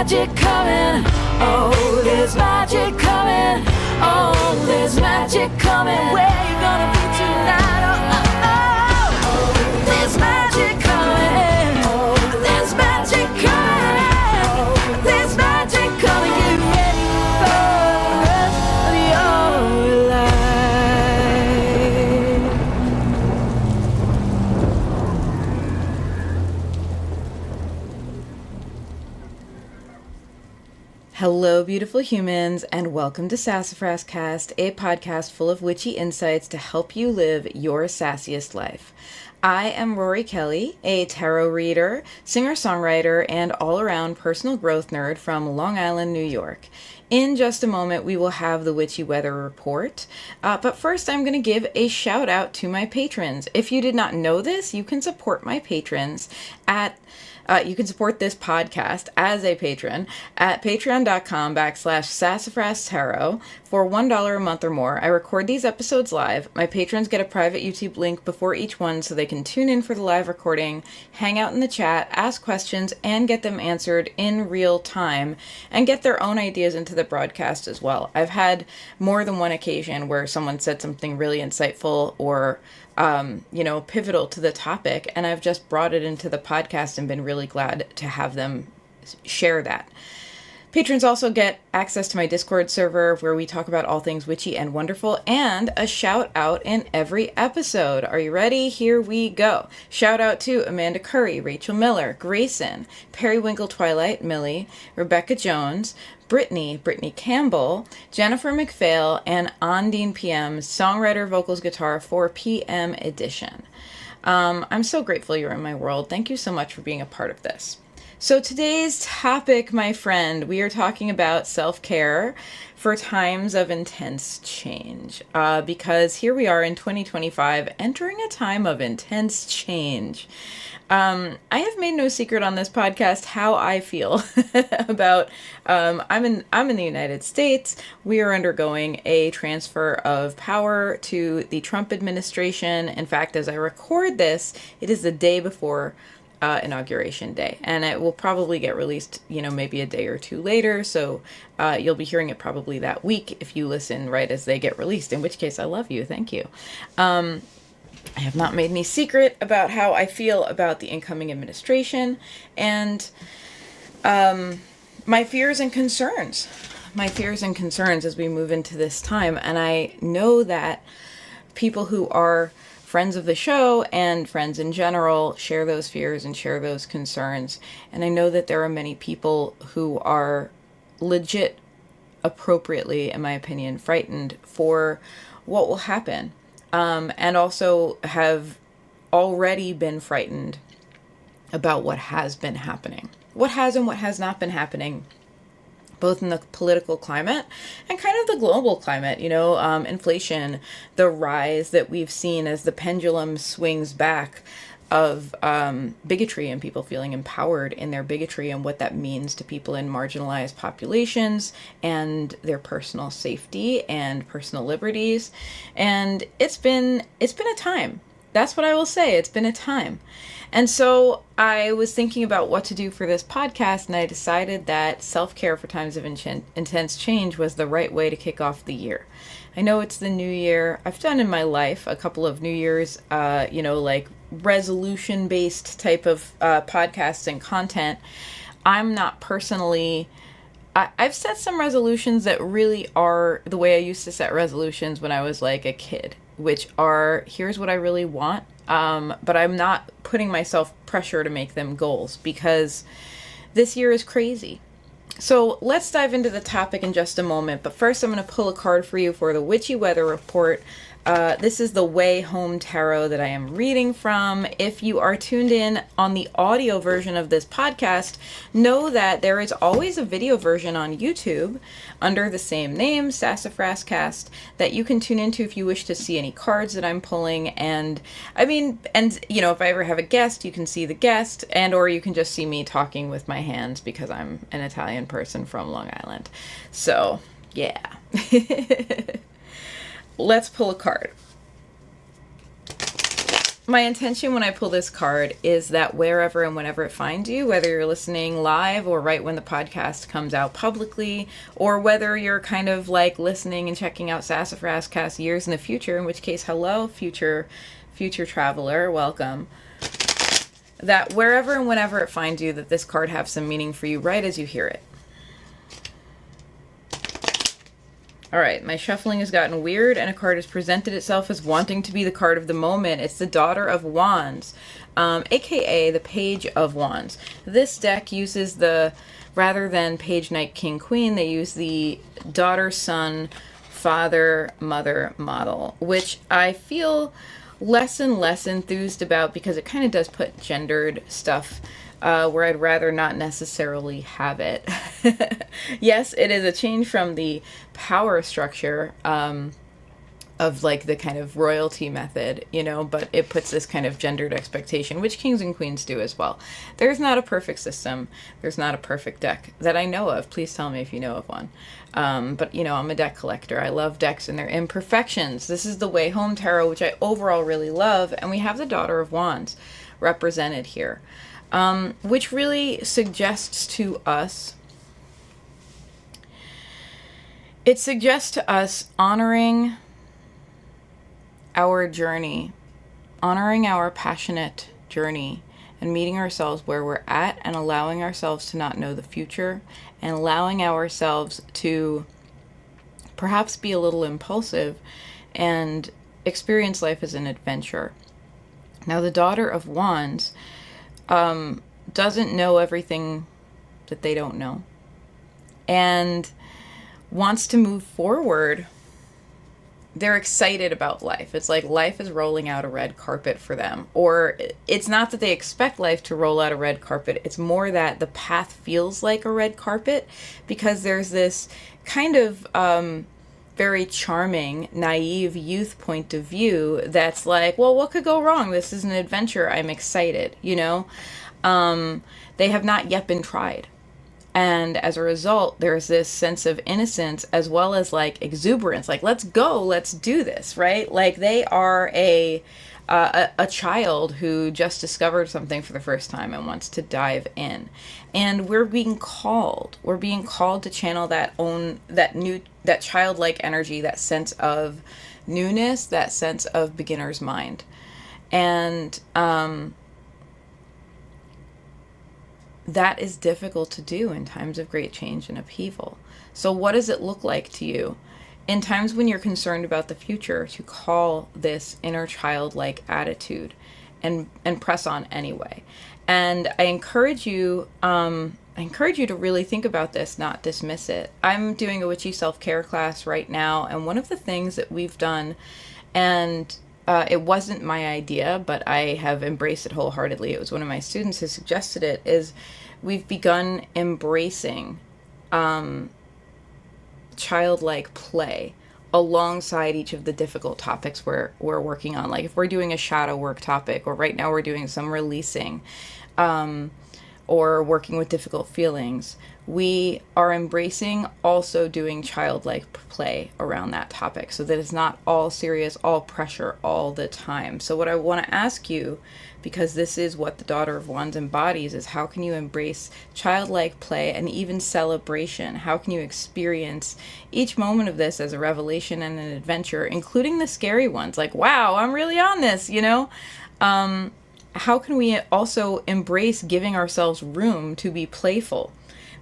magic coming. Oh, there's magic coming. Oh, there's magic coming. Where you gonna be tonight? Oh, oh, oh. There's magic coming. Oh, there's magic coming. There's magic coming. Get ready for the rest of your life. Hello, beautiful humans, and welcome to SassafrasCast, a podcast full of witchy insights to help you live your sassiest life. I am Rorie Kelly, a tarot reader, singer-songwriter, and all-around personal growth nerd from Long Island, New York. In just a moment, we will have the witchy weather report, but first I'm going to give a shout out to my patrons. If you did not know this, you can support my patrons at you can support this podcast as a patron at patreon.com/Sassafras Tarot for $1 a month or more. I record these episodes live. My patrons get a private YouTube link before each one so they can tune in for the live recording, hang out in the chat, ask questions, and get them answered in real time, and get their own ideas into the broadcast as well. I've had more than one occasion where someone said something really insightful or pivotal to the topic, and I've just brought it into the podcast and been really glad to have them share that. Patrons also get access to my Discord server where we talk about all things witchy and wonderful, and a shout out in every episode. Are you ready? Here we go. Shout out to Amanda Curry, Rachel Miller, Grayson, Periwinkle Twilight, Millie, Rebecca Jones, Brittany Campbell, Jennifer McPhail, and Ondine PM, songwriter, vocals, guitar for PM edition. I'm so grateful you're in my world. Thank you so much for being a part of this. So today's topic, my friend, we are talking about self-care for times of intense change, because here we are in 2025, entering a time of intense change. I have made no secret on this podcast how I feel about, I'm in the United States. We are undergoing a transfer of power to the Trump administration. In fact, as I record this, it is the day before Inauguration Day, and it will probably get released, maybe a day or two later, so you'll be hearing it probably that week if you listen right as they get released, in which case I love you, thank you. I have not made any secret about how I feel about the incoming administration, and my fears and concerns as we move into this time, and I know that people who are friends of the show and friends in general share those fears and share those concerns. And I know that there are many people who are legit, appropriately, in my opinion, frightened for what will happen. And also have already been frightened about what has been happening. What has and what has not been happening, both in the political climate and kind of the global climate, inflation, the rise that we've seen as the pendulum swings back of bigotry and people feeling empowered in their bigotry and what that means to people in marginalized populations and their personal safety and personal liberties. And it's been a time. That's what I will say. It's been a time. And so I was thinking about what to do for this podcast, and I decided that self-care for times of intense change was the right way to kick off the year. I know it's the new year. I've done in my life a couple of New Year's, like resolution-based type of podcasts and content. I'm not personally... I've set some resolutions that really are the way I used to set resolutions when I was like a kid, which are, here's what I really want. But I'm not putting myself pressure to make them goals because this year is crazy. So let's dive into the topic in just a moment. But first, I'm going to pull a card for you for the Witchy Weather Report. This is the Way Home Tarot that I am reading from. If you are tuned in on the audio version of this podcast, know that there is always a video version on YouTube under the same name, SassafrasCast, that you can tune into if you wish to see any cards that I'm pulling. And if I ever have a guest, you can see the guest, or you can just see me talking with my hands because I'm an Italian person from Long Island. So, yeah. Let's pull a card. my intention when I pull this card is that wherever and whenever it finds you, whether you're listening live or right when the podcast comes out publicly, or whether you're kind of like listening and checking out SassafrasCast years in the future, in which case, hello, future traveler, welcome. That wherever and whenever it finds you, that this card have some meaning for you right as you hear it. All right, my shuffling has gotten weird, and a card has presented itself as wanting to be the card of the moment. It's the Daughter of Wands, aka the Page of Wands. This deck uses rather than Page, Knight, King, Queen, they use the daughter, son, father, mother model, which I feel less and less enthused about because it kind of does put gendered stuff where I'd rather not necessarily have it. Yes, it is a change from the power structure of like the kind of royalty method, but it puts this kind of gendered expectation, which kings and queens do as well. There's not a perfect system. There's not a perfect deck that I know of. Please tell me if you know of one. But, I'm a deck collector. I love decks and their imperfections. This is the Way Home Tarot, which I overall really love. And we have the Daughter of Wands represented here. Which really suggests to us, honoring our journey, honoring our passionate journey, and meeting ourselves where we're at, and allowing ourselves to not know the future, and allowing ourselves to perhaps be a little impulsive and experience life as an adventure. Now, the Daughter of Wands doesn't know everything that they don't know, and wants to move forward. They're excited about life. It's like life is rolling out a red carpet for them. Or it's not that they expect life to roll out a red carpet. It's more that the path feels like a red carpet because there's this kind of very charming, naive youth point of view that's like, well, what could go wrong? This is an adventure. I'm excited, They have not yet been tried. And as a result, there's this sense of innocence as well as like exuberance, like, let's go, let's do this, right? Like they are a child who just discovered something for the first time and wants to dive in. And we're being called to channel that childlike energy, that sense of newness, that sense of beginner's mind. And, that is difficult to do in times of great change and upheaval. So what does it look like to you in times when you're concerned about the future to call this inner childlike attitude and press on anyway? And I encourage you to really think about this, not dismiss it. I'm doing a witchy self-care class right now, and one of the things that we've done, and it wasn't my idea, but I have embraced it wholeheartedly. It was one of my students who suggested it, is we've begun embracing childlike play alongside each of the difficult topics we're working on. Like if we're doing a shadow work topic, or right now we're doing some releasing, or working with difficult feelings, we are embracing also doing childlike play around that topic so that it's not all serious, all pressure all the time. So what I want to ask you, because this is what the Daughter of Wands embodies, is how can you embrace childlike play and even celebration? How can you experience each moment of this as a revelation and an adventure, including the scary ones, like, wow, I'm really on this, how can we also embrace giving ourselves room to be playful?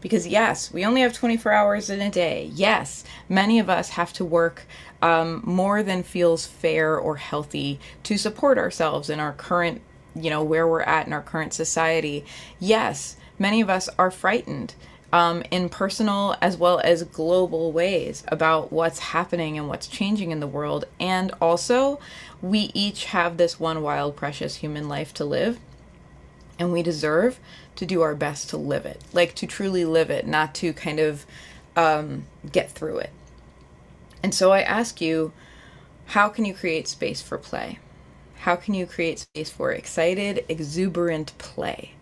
Because yes, we only have 24 hours in a day. Yes, many of us have to work more than feels fair or healthy to support ourselves in our current, where we're at in our current society. Yes, many of us are frightened in personal as well as global ways about what's happening and what's changing in the world. And also, we each have this one wild, precious human life to live, and we deserve to do our best to live it, like to truly live it, not to kind of get through it. And so I ask you, how can you create space for play? How can you create space for excited, exuberant play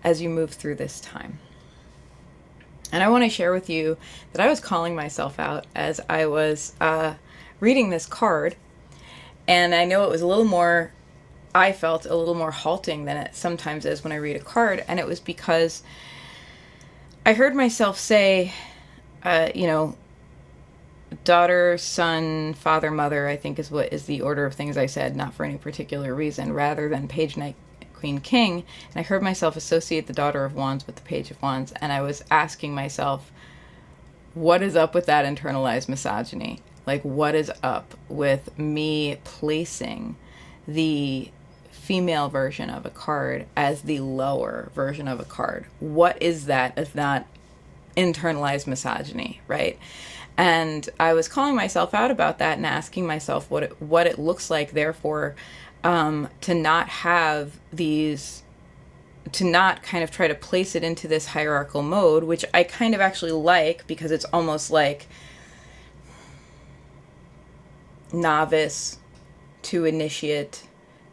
as you move through this time? And I want to share with you that I was calling myself out as I was reading this card. And I know it was a little more I felt a little more halting than it sometimes is when I read a card. And it was because I heard myself say, daughter, son, father, mother, I think is what is the order of things I said, not for any particular reason, rather than page, knight, queen, king. And I heard myself associate the daughter of wands with the page of wands. And I was asking myself, what is up with that internalized misogyny? Like, what is up with me placing the female version of a card as the lower version of a card? What is that if not internalized misogyny, right? And I was calling myself out about that and asking myself what it looks like, therefore, to not have these, to not kind of try to place it into this hierarchical mode, which I kind of actually like, because it's almost like novice to initiate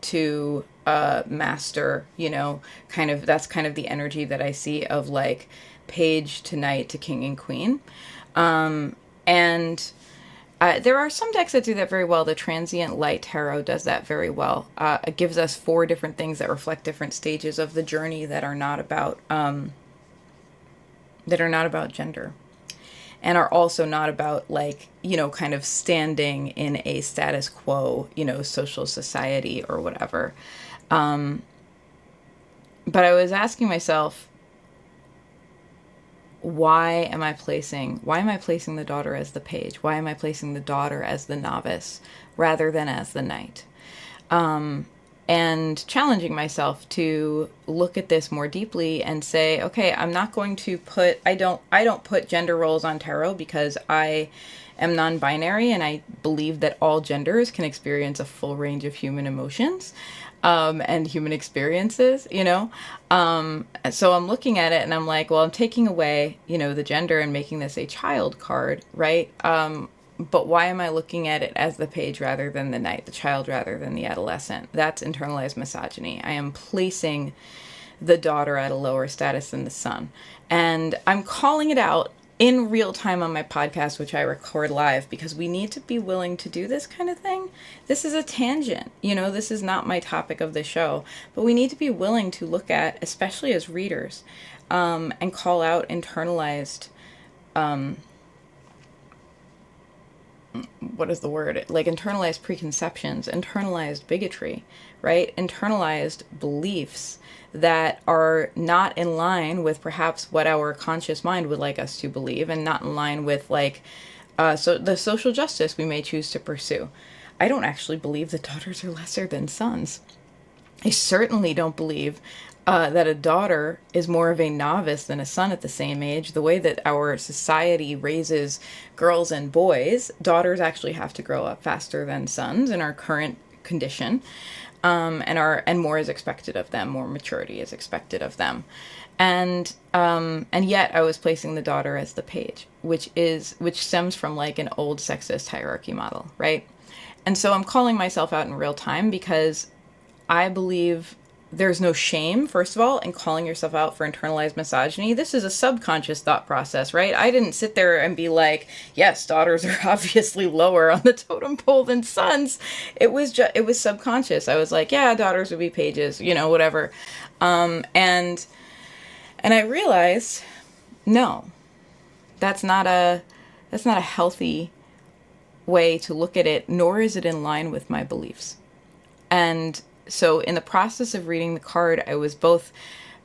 to master, that's kind of the energy that I see of like page to knight to king and queen. And there are some decks that do that very well. The Transient Light Tarot does that very well. It gives us 4 different things that reflect different stages of the journey that are not about gender, and are also not about like, kind of standing in a status quo, social society or whatever. But I was asking myself, why am I placing the daughter as the page? Why am I placing the daughter as the novice rather than as the knight? And challenging myself to look at this more deeply and say, okay, I'm not going to put, I don't put gender roles on tarot, because I am non-binary and I believe that all genders can experience a full range of human emotions. And human experiences, so I'm looking at it and I'm like, well, I'm taking away, the gender and making this a child card, right? But why am I looking at it as the page rather than the knight, the child rather than the adolescent? That's internalized misogyny. I am placing the daughter at a lower status than the son. And I'm calling it out in real time on my podcast, which I record live, because we need to be willing to do this kind of thing. This is a tangent, this is not my topic of the show, but we need to be willing to look at, especially as readers, and call out internalized, what is the word? Like internalized preconceptions, internalized bigotry, right? Internalized beliefs that are not in line with perhaps what our conscious mind would like us to believe, and not in line with like so the social justice we may choose to pursue. I don't actually believe that daughters are lesser than sons. I certainly don't believe that a daughter is more of a novice than a son at the same age. The way that our society raises girls and boys, daughters actually have to grow up faster than sons in our current condition. And more is expected of them, more maturity is expected of them. And yet I was placing the daughter as the page, which stems from like an old sexist hierarchy model, right? And so I'm calling myself out in real time, because I believe there's no shame, first of all, in calling yourself out for internalized misogyny. This is a subconscious thought process, right? I didn't sit there and be like, yes, daughters are obviously lower on the totem pole than sons. It was subconscious. I was like, yeah, daughters would be pages, whatever. And I realized, no, that's not a healthy way to look at it, nor is it in line with my beliefs. And so in the process of reading the card, I was both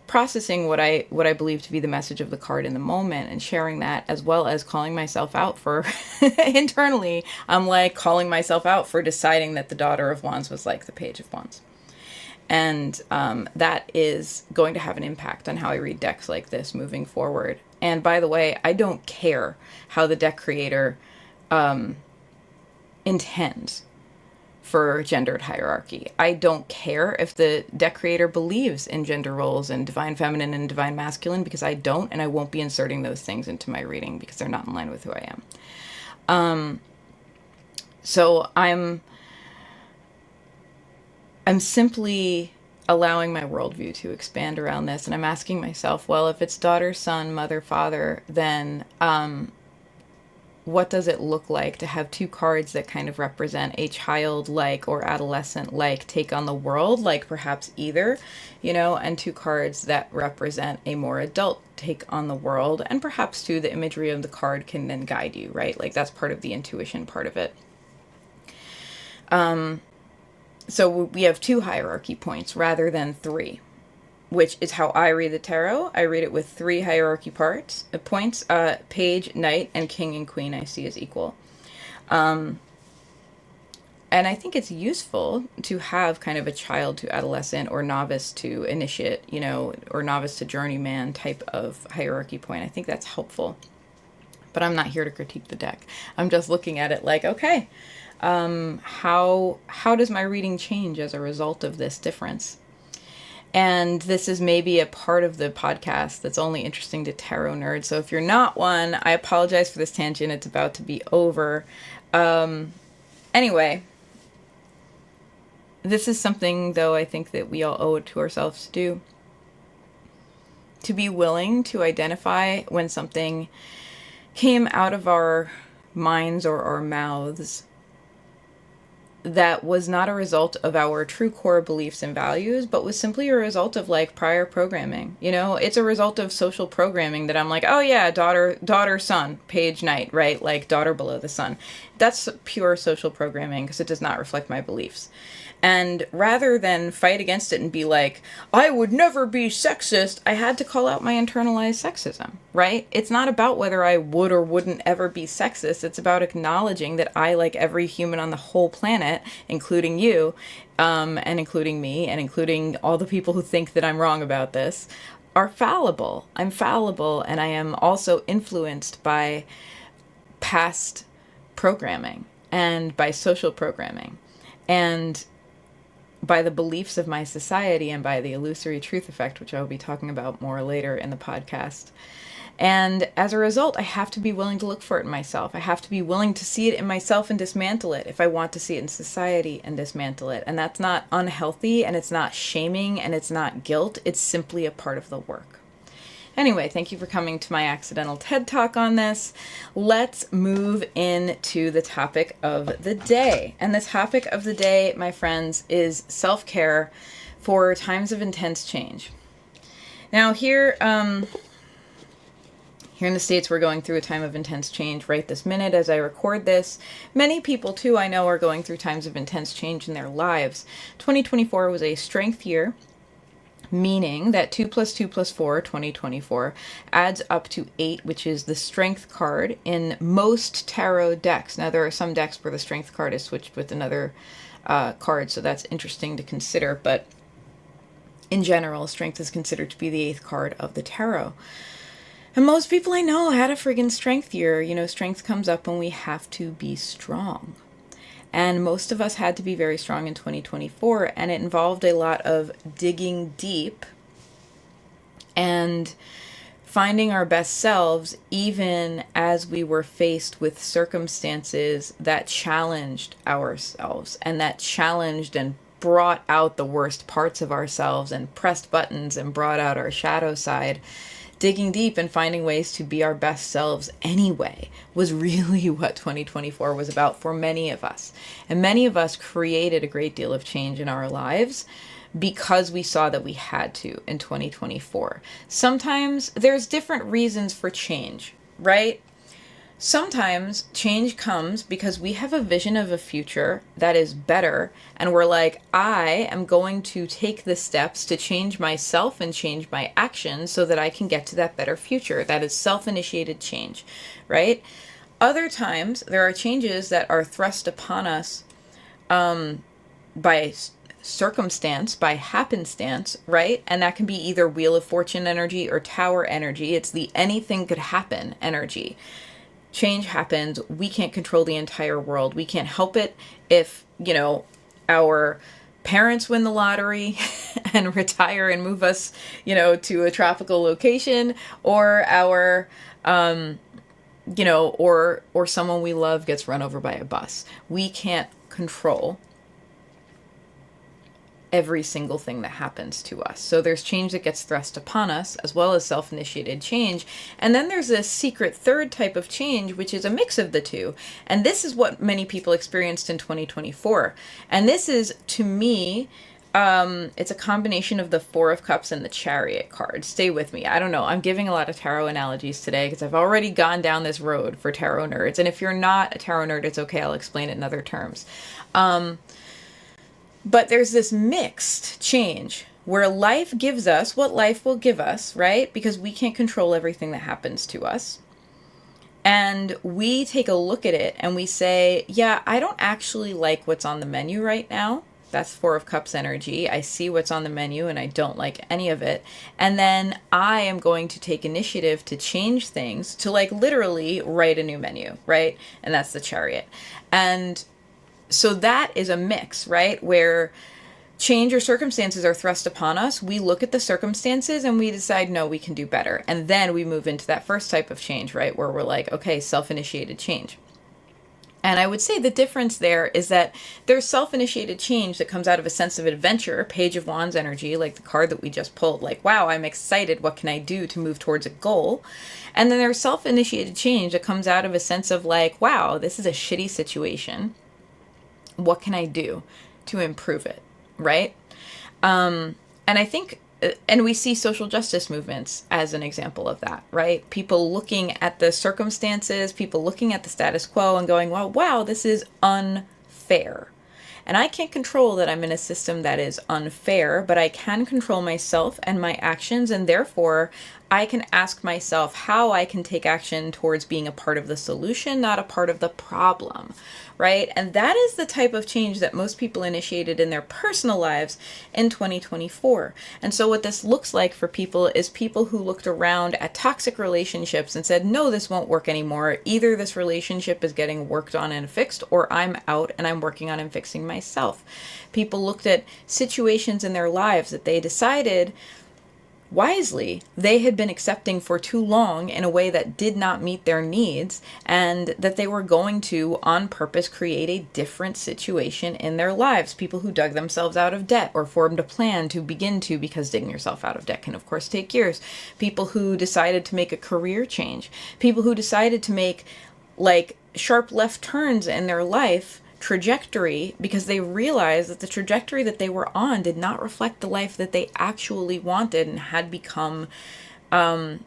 processing what I believe to be the message of the card in the moment and sharing that, as well as calling myself out for internally. I'm like calling myself out for deciding that the daughter of wands was like the page of wands. And that is going to have an impact on how I read decks like this moving forward. And by the way, I don't care how the deck creator intends for gendered hierarchy. I don't care if the deck creator believes in gender roles and divine feminine and divine masculine, because I don't, and I won't be inserting those things into my reading because they're not in line with who I am. So I'm simply allowing my worldview to expand around this, and I'm asking myself, well, if it's daughter, son, mother, father, then what does it look like to have two cards that kind of represent a childlike or adolescent-like take on the world, like perhaps either, and two cards that represent a more adult take on the world, and perhaps too the imagery of the card can then guide you, right? Like that's part of the intuition part of it. So we have 2 hierarchy points rather than 3, which is how I read the tarot. I read it with 3 hierarchy points, page, knight, and king and queen I see as equal. And I think it's useful to have kind of a child to adolescent or novice to initiate, or novice to journeyman type of hierarchy point. I think that's helpful. But I'm not here to critique the deck. I'm just looking at it like, okay, how does my reading change as a result of this difference? And this is maybe a part of the podcast that's only interesting to tarot nerds. So if you're not one, I apologize for this tangent. It's about to be over. Anyway, this is something, though, I think that we all owe it to ourselves to do. To be willing to identify when something came out of our minds or our mouths that was not a result of our true core beliefs and values, but was simply a result of like prior programming. It's a result of social programming that I'm like, oh yeah, daughter, son, page, knight, right? Like daughter below the sun. That's pure social programming because it does not reflect my beliefs. And rather than fight against it and be like, I would never be sexist, I had to call out my internalized sexism, right? It's not about whether I would or wouldn't ever be sexist. It's about acknowledging that I, like every human on the whole planet, including you, and including me, and including all the people who think that I'm wrong about this, are fallible. I'm fallible, and I am also influenced by past programming and by social programming. And by the beliefs of my society and by the illusory truth effect, which I will be talking about more later in the podcast. And as a result, I have to be willing to look for it in myself. I have to be willing to see it in myself and dismantle it if I want to see it in society and dismantle it. And that's not unhealthy, and it's not shaming, and it's not guilt. It's simply a part of the work. Anyway, thank you for coming to my accidental TED Talk on this. Let's move into the topic of the day. And the topic of the day, my friends, is self-care for times of intense change. Now here in the States, we're going through a time of intense change right this minute as I record this. Many people, too, I know are going through times of intense change in their lives. 2024 was a strength year, meaning that 2 + 2 + 4, 2024, adds up to 8, which is the strength card in most tarot decks. Now, there are some decks where the strength card is switched with another card, so that's interesting to consider. But in general, strength is considered to be the 8th card of the tarot. And most people I know had a friggin' strength year. Strength comes up when we have to be strong. And most of us had to be very strong in 2024, and it involved a lot of digging deep and finding our best selves, even as we were faced with circumstances that challenged ourselves and that challenged and brought out the worst parts of ourselves and pressed buttons and brought out our shadow side. Digging deep and finding ways to be our best selves anyway was really what 2024 was about for many of us. And many of us created a great deal of change in our lives because we saw that we had to in 2024. Sometimes there's different reasons for change, right? Sometimes change comes because we have a vision of a future that is better, and we're like, I am going to take the steps to change myself and change my actions so that I can get to that better future. That is self-initiated change, right? Other times, there are changes that are thrust upon us by circumstance, by happenstance, right? And that can be either Wheel of Fortune energy or Tower energy. It's the anything could happen energy. Change happens. We can't control the entire world. We can't help it if, our parents win the lottery and retire and move us, to a tropical location, or our, or someone we love gets run over by a bus. We can't control every single thing that happens to us. So there's change that gets thrust upon us, as well as self-initiated change. And then there's a secret third type of change, which is a mix of the two. And this is what many people experienced in 2024. And this is, to me, it's a combination of the Four of Cups and the Chariot card. Stay with me. I don't know. I'm giving a lot of tarot analogies today because I've already gone down this road for tarot nerds. And if you're not a tarot nerd, it's okay. I'll explain it in other terms. But there's this mixed change where life gives us what life will give us, right? Because we can't control everything that happens to us. And we take a look at it and we say, yeah, I don't actually like what's on the menu right now. That's Four of Cups energy. I see what's on the menu and I don't like any of it. And then I am going to take initiative to change things, to like literally write a new menu, right? And that's the Chariot. And so that is a mix, right? Where change or circumstances are thrust upon us. We look at the circumstances and we decide, no, we can do better. And then we move into that first type of change, right? Where we're like, okay, self-initiated change. And I would say the difference there is that there's self-initiated change that comes out of a sense of adventure, Page of Wands energy, like the card that we just pulled, like, wow, I'm excited. What can I do to move towards a goal? And then there's self-initiated change that comes out of a sense of like, wow, this is a shitty situation. What can I do to improve it, right? And I think, and we see social justice movements as an example of that, right? People looking at the circumstances, people looking at the status quo and going, well, wow, this is unfair. And I can't control that I'm in a system that is unfair, but I can control myself and my actions, and therefore I can ask myself how I can take action towards being a part of the solution, not a part of the problem, right? And that is the type of change that most people initiated in their personal lives in 2024. And so what this looks like for people is people who looked around at toxic relationships and said, no, this won't work anymore. Either this relationship is getting worked on and fixed, or I'm out and I'm working on and fixing myself. People looked at situations in their lives that they decided wisely they had been accepting for too long in a way that did not meet their needs, and that they were going to on purpose create a different situation in their lives. People who dug themselves out of debt or formed a plan to begin to, because digging yourself out of debt can of course take years. People who decided to make a career change. People who decided to make like sharp left turns in their life trajectory because they realized that the trajectory that they were on did not reflect the life that they actually wanted and had become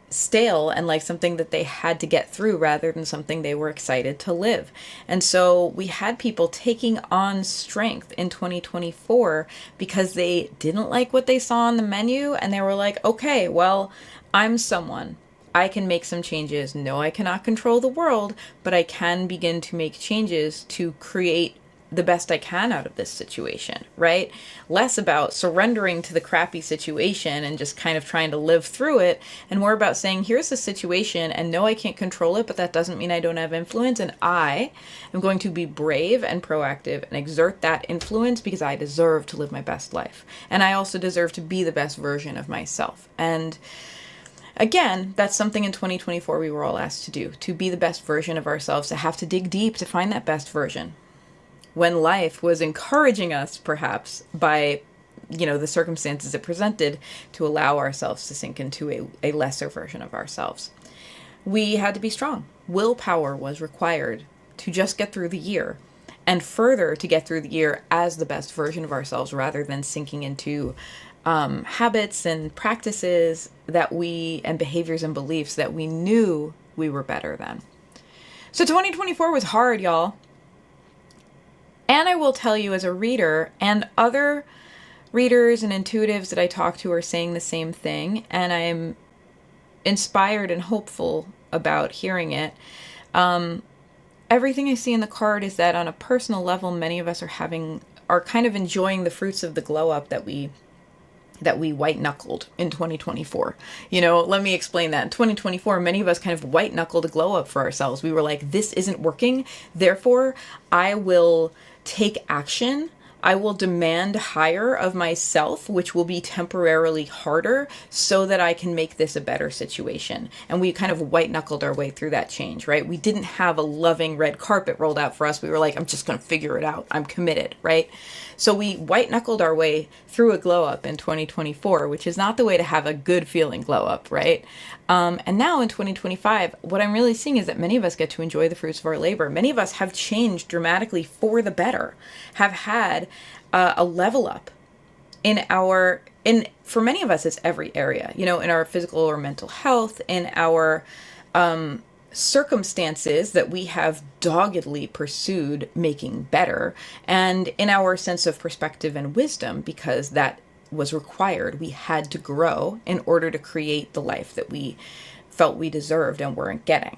stale and like something that they had to get through rather than something they were excited to live. And so we had people taking on strength in 2024 because they didn't like what they saw on the menu and they were like, okay, well, I'm someone. I can make some changes. No, I cannot control the world, but I can begin to make changes to create the best I can out of this situation, right? Less about surrendering to the crappy situation and just kind of trying to live through it, and more about saying, here's the situation, and no, I can't control it, but that doesn't mean I don't have influence, and I am going to be brave and proactive and exert that influence because I deserve to live my best life. And I also deserve to be the best version of myself. And again, that's something in 2024 we were all asked to do, to be the best version of ourselves, to have to dig deep to find that best version. When life was encouraging us, perhaps, by, the circumstances it presented, to allow ourselves to sink into a lesser version of ourselves. We had to be strong. Willpower was required to just get through the year, and further to get through the year as the best version of ourselves, rather than sinking into habits and practices and behaviors and beliefs that we knew we were better than. So 2024 was hard, y'all. And I will tell you, as a reader, and other readers and intuitives that I talk to are saying the same thing, and I'm inspired and hopeful about hearing it. Everything I see in the card is that on a personal level, many of us are kind of enjoying the fruits of the glow up that we white-knuckled in 2024. Let me explain that. In 2024, many of us kind of white-knuckled a glow-up for ourselves. We were like, this isn't working, therefore I will take action I will demand higher of myself, which will be temporarily harder, so that I can make this a better situation. And we kind of white knuckled our way through that change, right? We didn't have a loving red carpet rolled out for us. We were like, I'm just going to figure it out. I'm committed, right? So we white knuckled our way through a glow up in 2024, which is not the way to have a good feeling glow up, right? And now in 2025, what I'm really seeing is that many of us get to enjoy the fruits of our labor. Many of us have changed dramatically for the better, have had a level up for many of us, it's every area, in our physical or mental health, in our circumstances that we have doggedly pursued making better, and in our sense of perspective and wisdom, because that was required. We had to grow in order to create the life that we felt we deserved and weren't getting.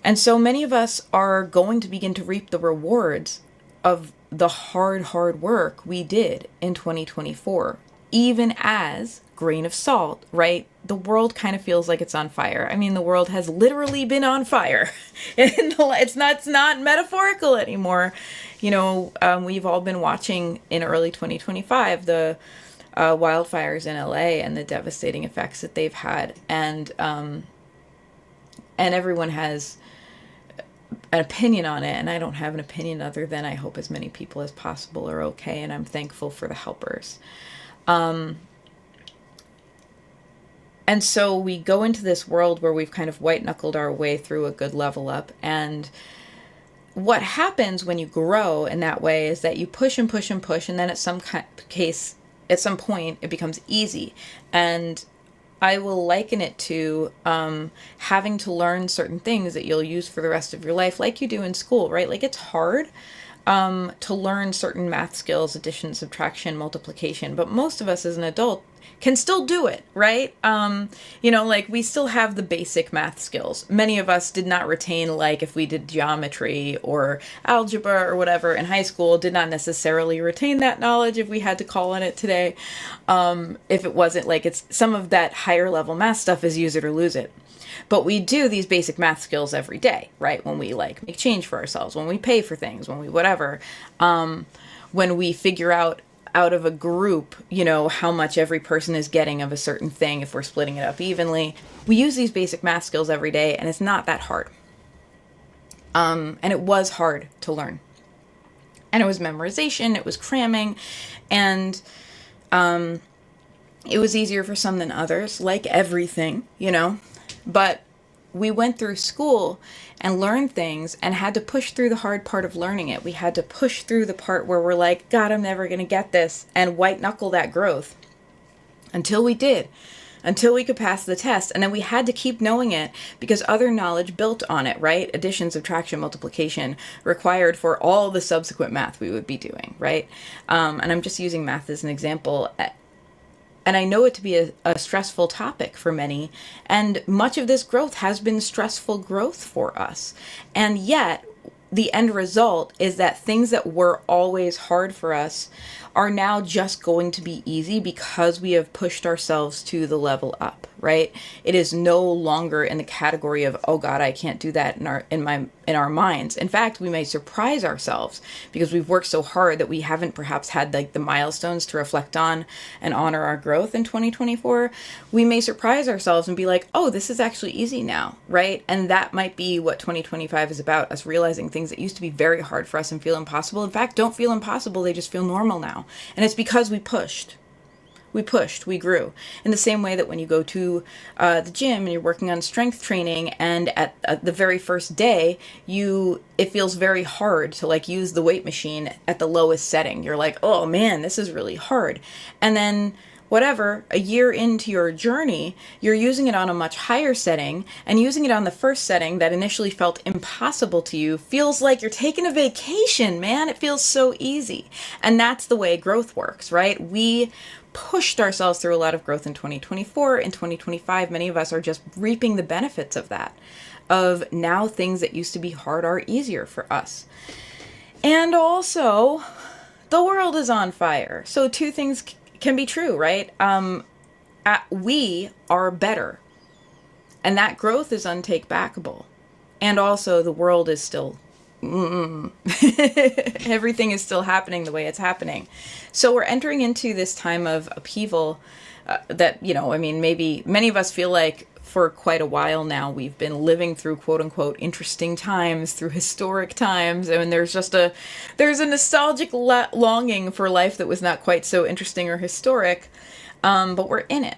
And so many of us are going to begin to reap the rewards of the hard work we did in 2024, even as, grain of salt, right? The world kind of feels like it's on fire. I mean, the world has literally been on fire. It's not metaphorical anymore. We've all been watching in early 2025 the wildfires in LA and the devastating effects that they've had, and everyone has an opinion on it, and I don't have an opinion other than I hope as many people as possible are okay, and I'm thankful for the helpers. And so we go into this world where we've kind of white-knuckled our way through a good level up, and what happens when you grow in that way is that you push and push and push, and then at some point it becomes easy. And I will liken it to having to learn certain things that you'll use for the rest of your life, like you do in school, right? Like, it's hard to learn certain math skills, addition, subtraction, multiplication, but most of us as an adult can still do it, right? We still have the basic math skills. Many of us did not retain, like, if we did geometry or algebra or whatever in high school, did not necessarily retain that knowledge if we had to call on it today. If it wasn't like, it's some of that higher level math stuff is use it or lose it. But we do these basic math skills every day, right? When we make change for ourselves, when we pay for things, when we whatever, when we figure out of a group, how much every person is getting of a certain thing, if we're splitting it up evenly. We use these basic math skills every day, and it's not that hard. And it was hard to learn. And it was memorization, it was cramming, and it was easier for some than others, like everything, But we went through school and learned things and had to push through the hard part of learning it. We had to push through the part where we're like, God, I'm never going to get this, and white knuckle that growth until we did, until we could pass the test. And then we had to keep knowing it because other knowledge built on it, right? Addition, subtraction, multiplication required for all the subsequent math we would be doing, right? And I'm just using math as an example. And I know it to be a stressful topic for many, and much of this growth has been stressful growth for us. And yet, the end result is that things that were always hard for us are now just going to be easy because we have pushed ourselves to the level up, right? It is no longer in the category of, oh God, I can't do that in our minds. In fact, we may surprise ourselves because we've worked so hard that we haven't perhaps had the milestones to reflect on and honor our growth in 2024. We may surprise ourselves and be like, oh, this is actually easy now, right? And that might be what 2025 is about, us realizing things that used to be very hard for us and feel impossible. In fact, don't feel impossible, they just feel normal now. And it's because we pushed, we grew. In the same way that when you go to the gym and you're working on strength training, and at the very first day, it feels very hard to use the weight machine at the lowest setting. You're like, oh man, this is really hard. And then a year into your journey, you're using it on a much higher setting, and using it on the first setting that initially felt impossible to you feels like you're taking a vacation, man. It feels so easy. And that's the way growth works, right? We pushed ourselves through a lot of growth in 2024. In 2025, many of us are just reaping the benefits of that, of now things that used to be hard are easier for us. And also, the world is on fire. So two things can be true, right? We are better, and that growth is untakebackable. And also, the world is still Everything is still happening the way it's happening. So we're entering into this time of upheaval that, maybe many of us feel like for quite a while now we've been living through quote unquote interesting times, through historic times, and there's a nostalgic longing for life that was not quite so interesting or historic, but we're in it.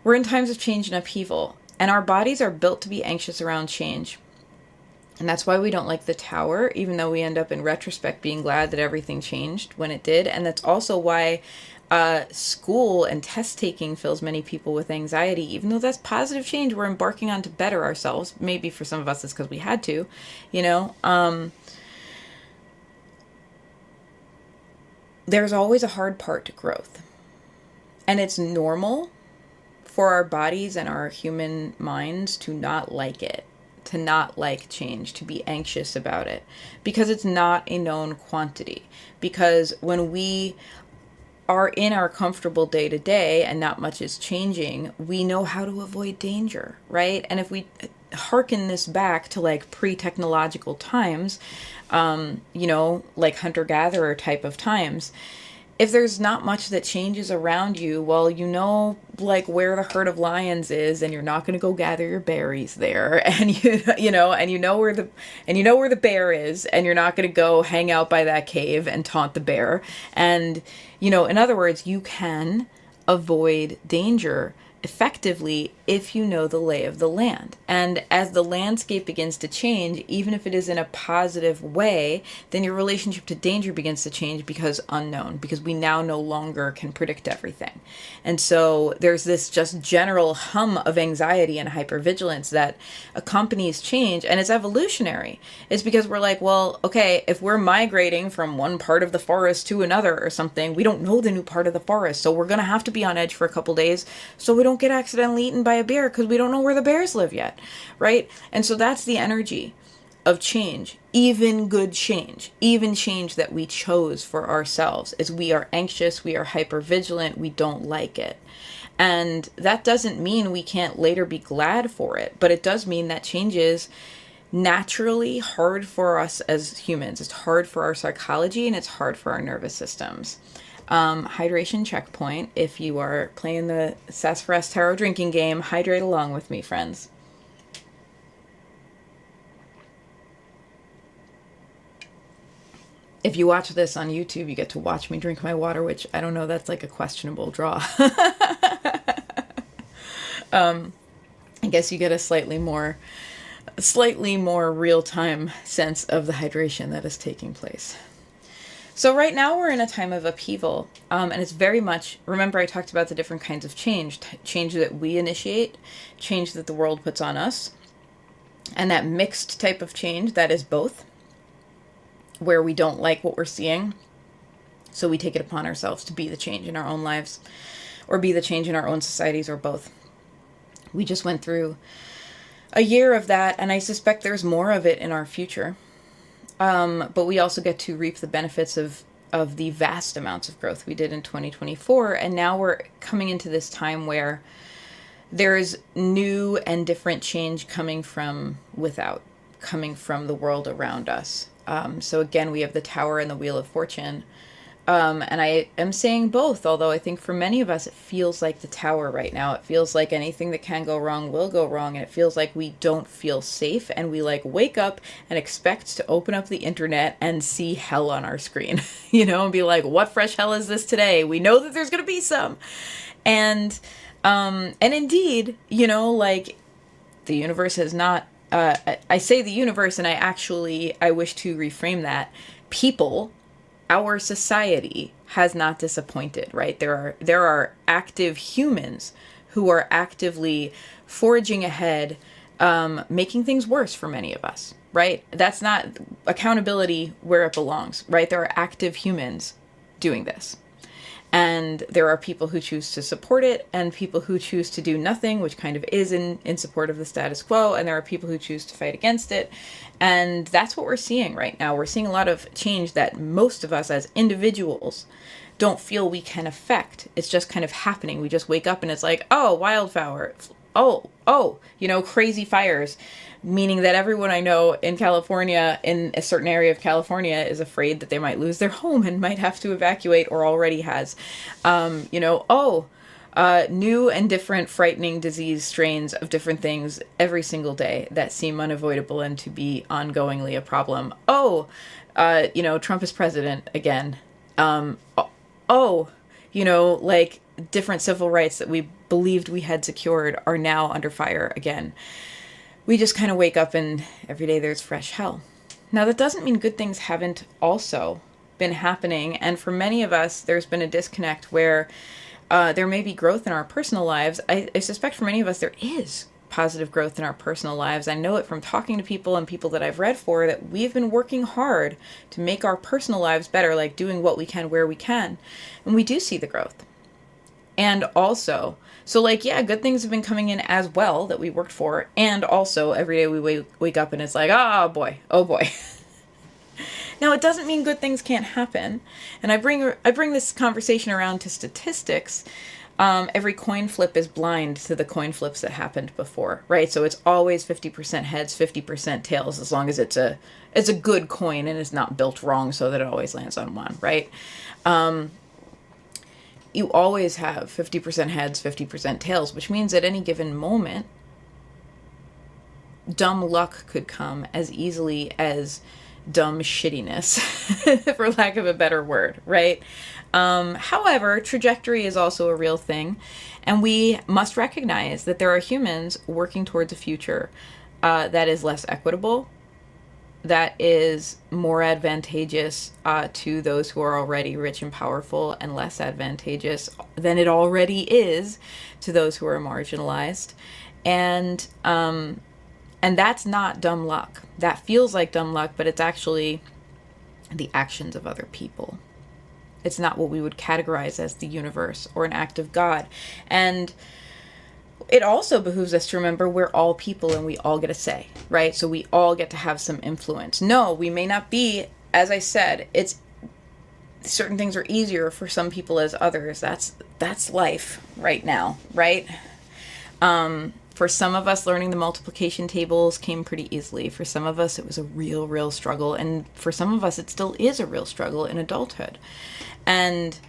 We're in times of change and upheaval, and our bodies are built to be anxious around change. And that's why we don't like the tower, even though we end up in retrospect being glad that everything changed when it did. And that's also why school and test taking fills many people with anxiety, even though that's positive change we're embarking on to better ourselves. Maybe for some of us it's because we had to, There's always a hard part to growth. And it's normal for our bodies and our human minds to not like it, to not like change, to be anxious about it, because it's not a known quantity. Because when we are in our comfortable day to day and not much is changing, we know how to avoid danger, right? And if we hearken this back to like pre-technological times, like hunter-gatherer type of times, if there's not much that changes around you, well, like where the herd of lions is, and you're not going to go gather your berries there, and you know where the bear is, and you're not going to go hang out by that cave and taunt the bear. And in other words, you can avoid danger effectively if you know the lay of the land. And as the landscape begins to change, even if it is in a positive way, then your relationship to danger begins to change because unknown, because we now no longer can predict everything. And so there's this just general hum of anxiety and hypervigilance that accompanies change, and it's evolutionary. It's because we're like, well, okay, if we're migrating from one part of the forest to another or something, we don't know the new part of the forest, so we're going to have to be on edge for a couple days so we don't get accidentally eaten by a bear because we don't know where the bears live yet, right? And so that's the energy of change, even good change, even change that we chose for ourselves, is we are anxious, we are hypervigilant, we don't like it. And that doesn't mean we can't later be glad for it, but it does mean that change is naturally hard for us as humans. It's hard for our psychology, and it's hard for our nervous systems. Hydration checkpoint. If you are playing the Sassafras Tarot drinking game, hydrate along with me, friends. If you watch this on YouTube, you get to watch me drink my water, which I don't know, that's like a questionable draw. I guess you get a slightly more real-time sense of the hydration that is taking place. So right now we're in a time of upheaval, and it's very much, remember I talked about the different kinds of change that we initiate, change that the world puts on us, and that mixed type of change that is both, where we don't like what we're seeing, so we take it upon ourselves to be the change in our own lives, or be the change in our own societies, or both. We just went through a year of that, and I suspect there's more of it in our future. But we also get to reap the benefits of the vast amounts of growth we did in 2024. And now we're coming into this time where there's new and different change coming from without, coming from the world around us. So again, we have the Tower and the Wheel of Fortune. And I am saying both, although I think for many of us, it feels like the Tower right now. It feels like anything that can go wrong will go wrong. And it feels like we don't feel safe. And we like wake up and expect to open up the internet and see hell on our screen, and be like, what fresh hell is this today? We know that there's going to be some. And indeed, like the universe has not, I say the universe, and I wish to reframe that. People, our society has not disappointed, right? There are active humans who are actively forging ahead, making things worse for many of us, right? That's not accountability where it belongs, right? There are active humans doing this. And there are people who choose to support it and people who choose to do nothing, which kind of is in support of the status quo. And there are people who choose to fight against it. And that's what we're seeing right now. We're seeing a lot of change that most of us as individuals don't feel we can affect. It's just kind of happening. We just wake up and it's like, oh, wildfire. Oh, crazy fires. meaning that everyone I know in California, in a certain area of California, is afraid that they might lose their home and might have to evacuate or already has. New and different frightening disease strains of different things every single day that seem unavoidable and to be ongoingly a problem. Trump is president again. Like different civil rights that we believed we had secured are now under fire again. We just kind of wake up and every day there's fresh hell. Now, that doesn't mean good things haven't also been happening. And for many of us, there's been a disconnect where there may be growth in our personal lives. I suspect for many of us, there is positive growth in our personal lives. I know it from talking to people and people that I've read for, that we've been working hard to make our personal lives better, like doing what we can where we can. And we do see the growth. And also, good things have been coming in as well that we worked for. And also, every day we wake up and it's like, oh boy. Now, it doesn't mean good things can't happen. And I bring this conversation around to statistics. Every coin flip is blind to the coin flips that happened before, right? So it's always 50% heads, 50% tails, as long as it's a good coin and it's not built wrong so that it always lands on one, right? You always have 50% heads, 50% tails, which means at any given moment, dumb luck could come as easily as dumb shittiness, for lack of a better word, right? However, trajectory is also a real thing, and we must recognize that there are humans working towards a future that is less equitable, that is more advantageous to those who are already rich and powerful, and less advantageous than it already is to those who are marginalized. And that's not dumb luck. That feels like dumb luck, but it's actually the actions of other people. It's not what we would categorize as the universe or an act of God. And it also behooves us to remember we're all people and we all get a say, right? So we all get to have some influence. No, we may not be, as I said, certain things are easier for some people as others. That's life right now, right? For some of us, learning the multiplication tables came pretty easily. For some of us, it was a real, real struggle. And for some of us, it still is a real struggle in adulthood. And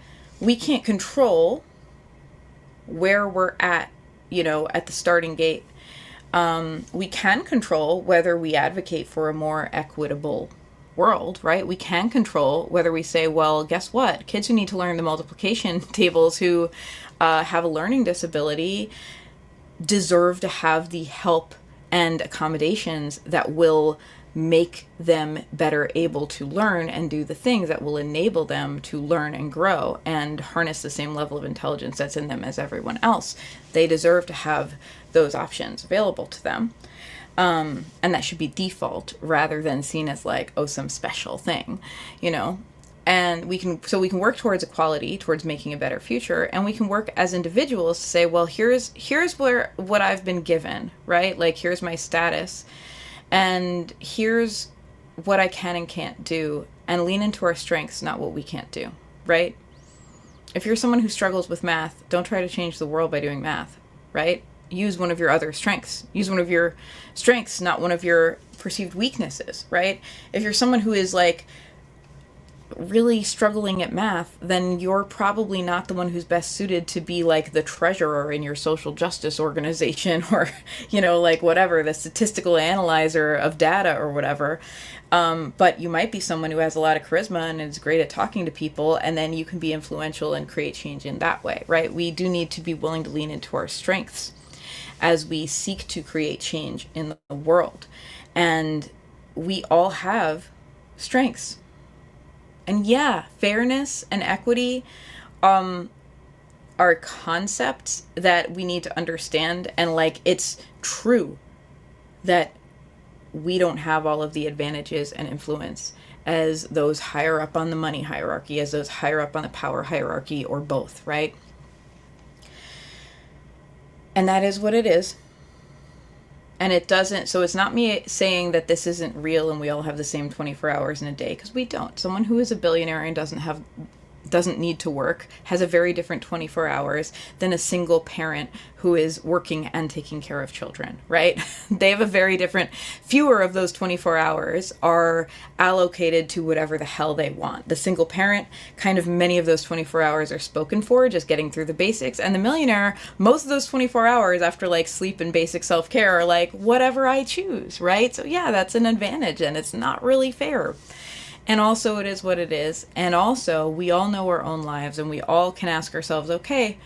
we can't control where we're at the starting gate. We can control whether we advocate for a more equitable world, right? We can control whether we say, well, guess what? Kids who need to learn the multiplication tables who have a learning disability deserve to have the help and accommodations that will make them better able to learn and do the things that will enable them to learn and grow and harness the same level of intelligence that's in them as everyone else. They deserve to have those options available to them. And that should be default rather than seen as like, some special thing, And we can work towards equality, towards making a better future, and we can work as individuals to say, well, here's what I've been given, right? Like, here's my status, and here's what I can and can't do, and lean into our strengths, not what we can't do, right? If you're someone who struggles with math, don't try to change the world by doing math, right? Use one of your other strengths. Use one of your strengths, not one of your perceived weaknesses, right? If you're someone who is like really struggling at math, then you're probably not the one who's best suited to be like the treasurer in your social justice organization or, like whatever, the statistical analyzer of data or whatever. But you might be someone who has a lot of charisma and is great at talking to people, and then you can be influential and create change in that way, right? We do need to be willing to lean into our strengths as we seek to create change in the world. And we all have strengths. And yeah, fairness and equity are concepts that we need to understand. And like, it's true that we don't have all of the advantages and influence as those higher up on the money hierarchy, as those higher up on the power hierarchy, or both, right? And that is what it is. And it doesn't, so it's not me saying that this isn't real and we all have the same 24 hours in a day, because we don't. Someone who is a billionaire and doesn't have doesn't need to work has a very different 24 hours than a single parent who is working and taking care of children, right? They have a very different, fewer of those 24 hours are allocated to whatever the hell they want. The single parent, kind of many of those 24 hours are spoken for, just getting through the basics. And the millionaire, most of those 24 hours after like sleep and basic self-care are like, whatever I choose, right? So yeah, that's an advantage and it's not really fair. And also it is what it is. And also we all know our own lives and we all can ask ourselves, okay,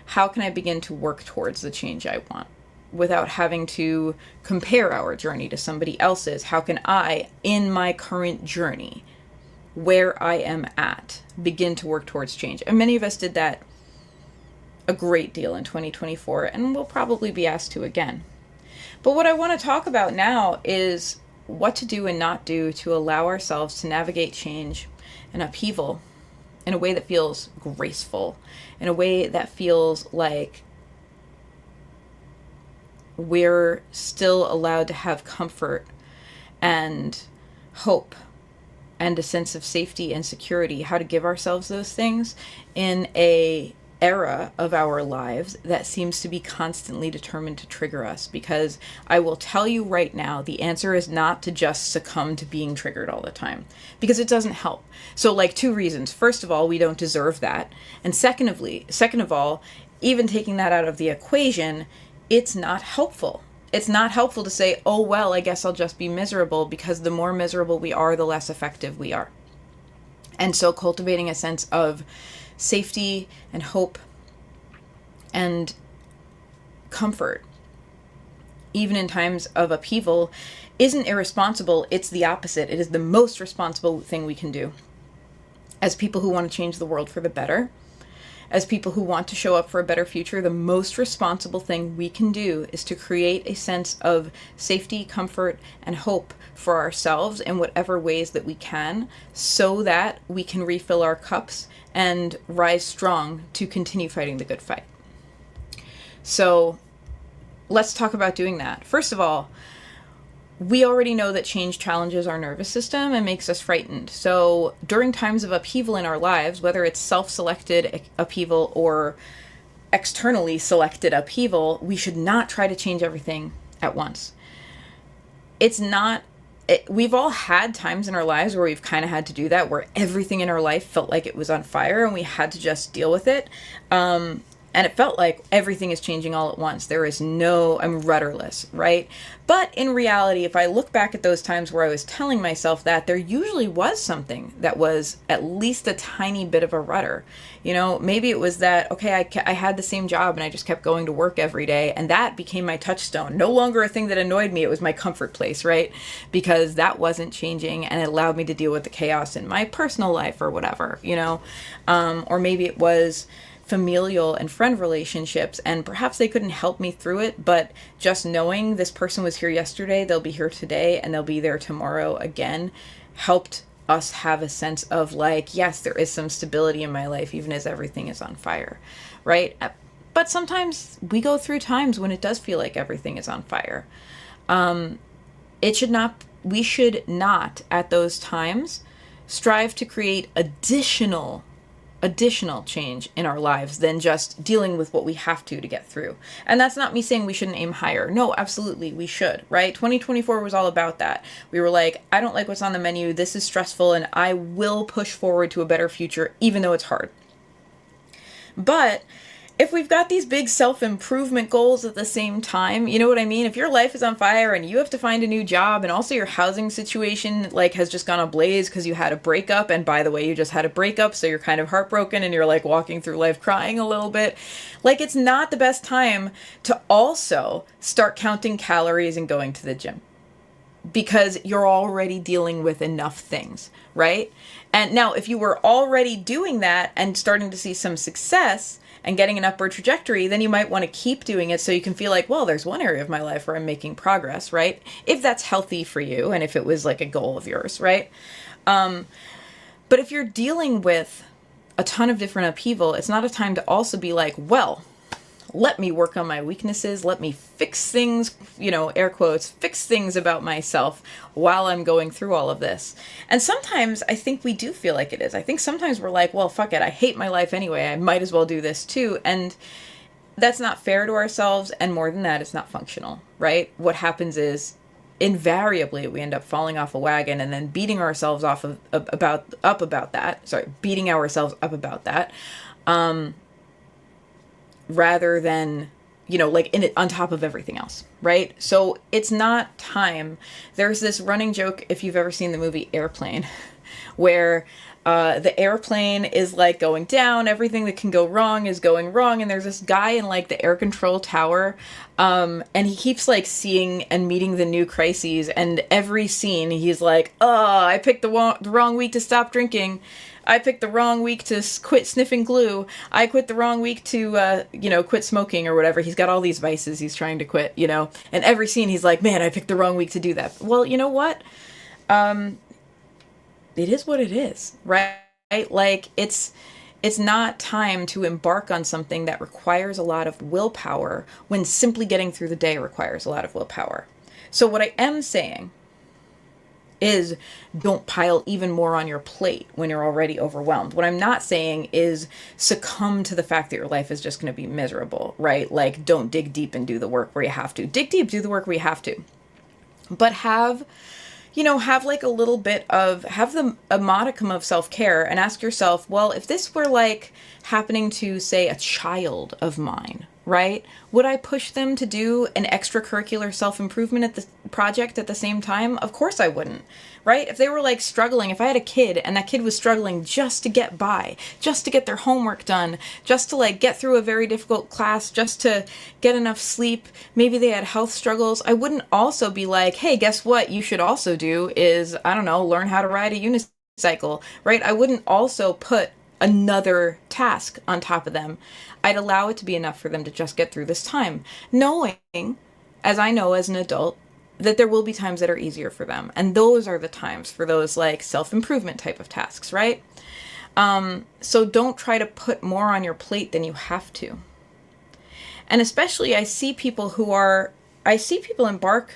how can I begin to work towards the change I want without having to compare our journey to somebody else's? How can I, in my current journey, where I am at, begin to work towards change? And many of us did that a great deal in 2024 and will probably be asked to again. But what I want to talk about now is what to do and not do to allow ourselves to navigate change and upheaval in a way that feels graceful, in a way that feels like we're still allowed to have comfort and hope and a sense of safety and security, how to give ourselves those things in a era of our lives that seems to be constantly determined to trigger us. Because I will tell you right now, the answer is not to just succumb to being triggered all the time, because it doesn't help. So like 2 reasons. First of all, we don't deserve that. And second of all, even taking that out of the equation, it's not helpful. It's not helpful to say, oh, well, I guess I'll just be miserable, because the more miserable we are, the less effective we are. And so cultivating a sense of safety and hope and comfort, even in times of upheaval, isn't irresponsible. It's the opposite. It is the most responsible thing we can do. As people who want to change the world for the better, as people who want to show up for a better future, the most responsible thing we can do is to create a sense of safety, comfort, and hope for ourselves in whatever ways that we can, so that we can refill our cups and rise strong to continue fighting the good fight. So let's talk about doing that. First of all, we already know that change challenges our nervous system and makes us frightened. So during times of upheaval in our lives, whether it's self-selected upheaval or externally selected upheaval, we should not try to change everything at once. We've all had times in our lives where we've kind of had to do that, where everything in our life felt like it was on fire and we had to just deal with it. And it felt like everything is changing all at once. I'm rudderless, right? But in reality, if I look back at those times where I was telling myself that, there usually was something that was at least a tiny bit of a rudder. You know, maybe it was that, okay, I had the same job and I just kept going to work every day, and that became my touchstone. No longer a thing that annoyed me, it was my comfort place, right? Because that wasn't changing and it allowed me to deal with the chaos in my personal life or whatever, you know? Or maybe it was familial and friend relationships, and perhaps they couldn't help me through it, but just knowing this person was here yesterday, they'll be here today, and they'll be there tomorrow again, helped us have a sense of like, yes, there is some stability in my life, even as everything is on fire, right? But sometimes we go through times when it does feel like everything is on fire. We should not at those times strive to create additional change in our lives than just dealing with what we have to get through. And that's not me saying we shouldn't aim higher. No, absolutely, we should, right? 2024 was all about that. We were like, I don't like what's on the menu. This is stressful, and I will push forward to a better future, even though it's hard. But if we've got these big self-improvement goals at the same time, you know what I mean? If your life is on fire and you have to find a new job, and also your housing situation like has just gone ablaze because you had a breakup, and by the way, you just had a breakup, so you're kind of heartbroken and you're like walking through life crying a little bit, like it's not the best time to also start counting calories and going to the gym, because you're already dealing with enough things, right? And now if you were already doing that and starting to see some success and getting an upward trajectory, then you might want to keep doing it so you can feel like, well, there's one area of my life where I'm making progress, right? If that's healthy for you and if it was like a goal of yours, right? But if you're dealing with a ton of different upheaval, it's not a time to also be like, well, let me work on my weaknesses, let me fix things, air quotes, fix things about myself while I'm going through all of this. And sometimes I think we do feel like it is. I think sometimes we're like, well, fuck it, I hate my life anyway, I might as well do this too. And that's not fair to ourselves, and more than that, it's not functional, right? What happens is, invariably, we end up falling off a wagon and then beating ourselves about that, rather than, on top of everything else, right? So it's not time. There's this running joke, if you've ever seen the movie Airplane, where the airplane is like going down, everything that can go wrong is going wrong, and there's this guy in like the air control tower, and he keeps like seeing and meeting the new crises, and every scene he's like, oh, I picked the wrong week to stop drinking, I picked the wrong week to quit sniffing glue, I quit the wrong week to quit smoking or whatever. He's got all these vices he's trying to quit, and every scene he's like, man, I picked the wrong week to do that. Well, you know what, it is what it is, right? Like, it's not time to embark on something that requires a lot of willpower when simply getting through the day requires a lot of willpower. So what I am saying is, don't pile even more on your plate when you're already overwhelmed. What I'm not saying is succumb to the fact that your life is just going to be miserable, right? Like, don't dig deep and do the work where you have to. Dig deep, do the work where you have to. But have like a little bit of, a modicum of self-care, and ask yourself, well, if this were like happening to, say, a child of mine, right? Would I push them to do an extracurricular self-improvement at the project at the same time? Of course I wouldn't, right? If they were like struggling, if I had a kid and that kid was struggling just to get by, just to get their homework done, just to like get through a very difficult class, just to get enough sleep, maybe they had health struggles, I wouldn't also be like, hey, guess what you should also do is, I don't know, learn how to ride a unicycle, right? I wouldn't also put another task on top of them. I'd allow it to be enough for them to just get through this time, knowing, as I know as an adult, that there will be times that are easier for them. And those are the times for those like self-improvement type of tasks, right? So don't try to put more on your plate than you have to. And especially I see people embark,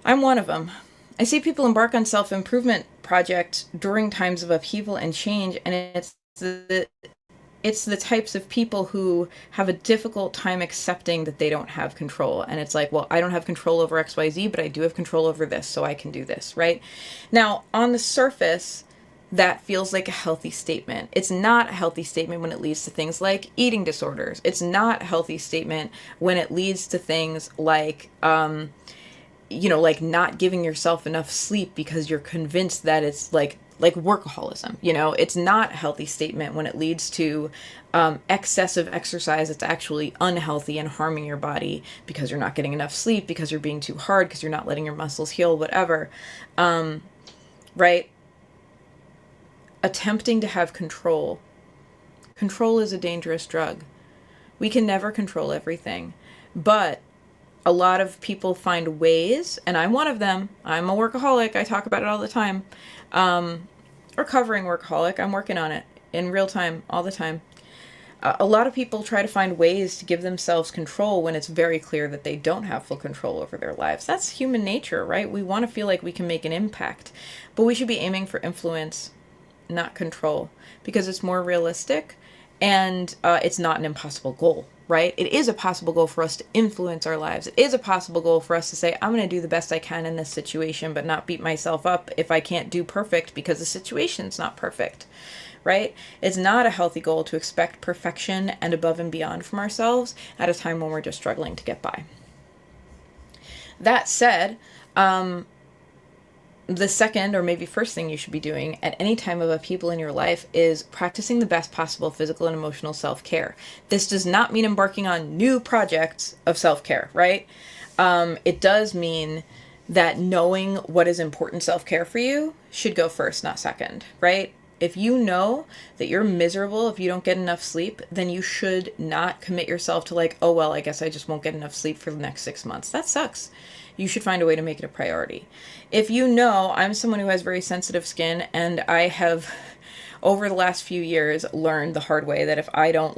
I'm one of them. I see people embark on self-improvement projects during times of upheaval and change, and it's the types of people who have a difficult time accepting that they don't have control. And it's like, well, I don't have control over XYZ, but I do have control over this, so I can do this, right? Now, on the surface, that feels like a healthy statement. It's not a healthy statement when it leads to things like eating disorders. It's not a healthy statement when it leads to things like, like not giving yourself enough sleep because you're convinced that it's like workaholism. It's not a healthy statement when it leads to excessive exercise that's actually unhealthy and harming your body because you're not getting enough sleep, because you're being too hard, because you're not letting your muscles heal, whatever. Right? Attempting to have control. Control is a dangerous drug. We can never control everything, but a lot of people find ways, and I'm one of them. I'm a workaholic. I talk about it all the time. Recovering workaholic. I'm working on it in real time, all the time. A lot of people try to find ways to give themselves control when it's very clear that they don't have full control over their lives. That's human nature, right? We want to feel like we can make an impact, but we should be aiming for influence, not control, because it's more realistic, and it's not an impossible goal. Right? It is a possible goal for us to influence our lives. It is a possible goal for us to say, I'm going to do the best I can in this situation, but not beat myself up if I can't do perfect because the situation's not perfect, right? It's not a healthy goal to expect perfection and above and beyond from ourselves at a time when we're just struggling to get by. That said, the second or maybe first thing you should be doing at any time of upheaval in your life is practicing the best possible physical and emotional self-care. This does not mean embarking on new projects of self-care, right? It does mean that knowing what is important self-care for you should go first, not second, right? If you know that you're miserable if you don't get enough sleep, then you should not commit yourself to like, oh, well, I guess I just won't get enough sleep for the next 6 months. That sucks. You should find a way to make it a priority. If you know, I'm someone who has very sensitive skin, and I have, over the last few years, learned the hard way that if I don't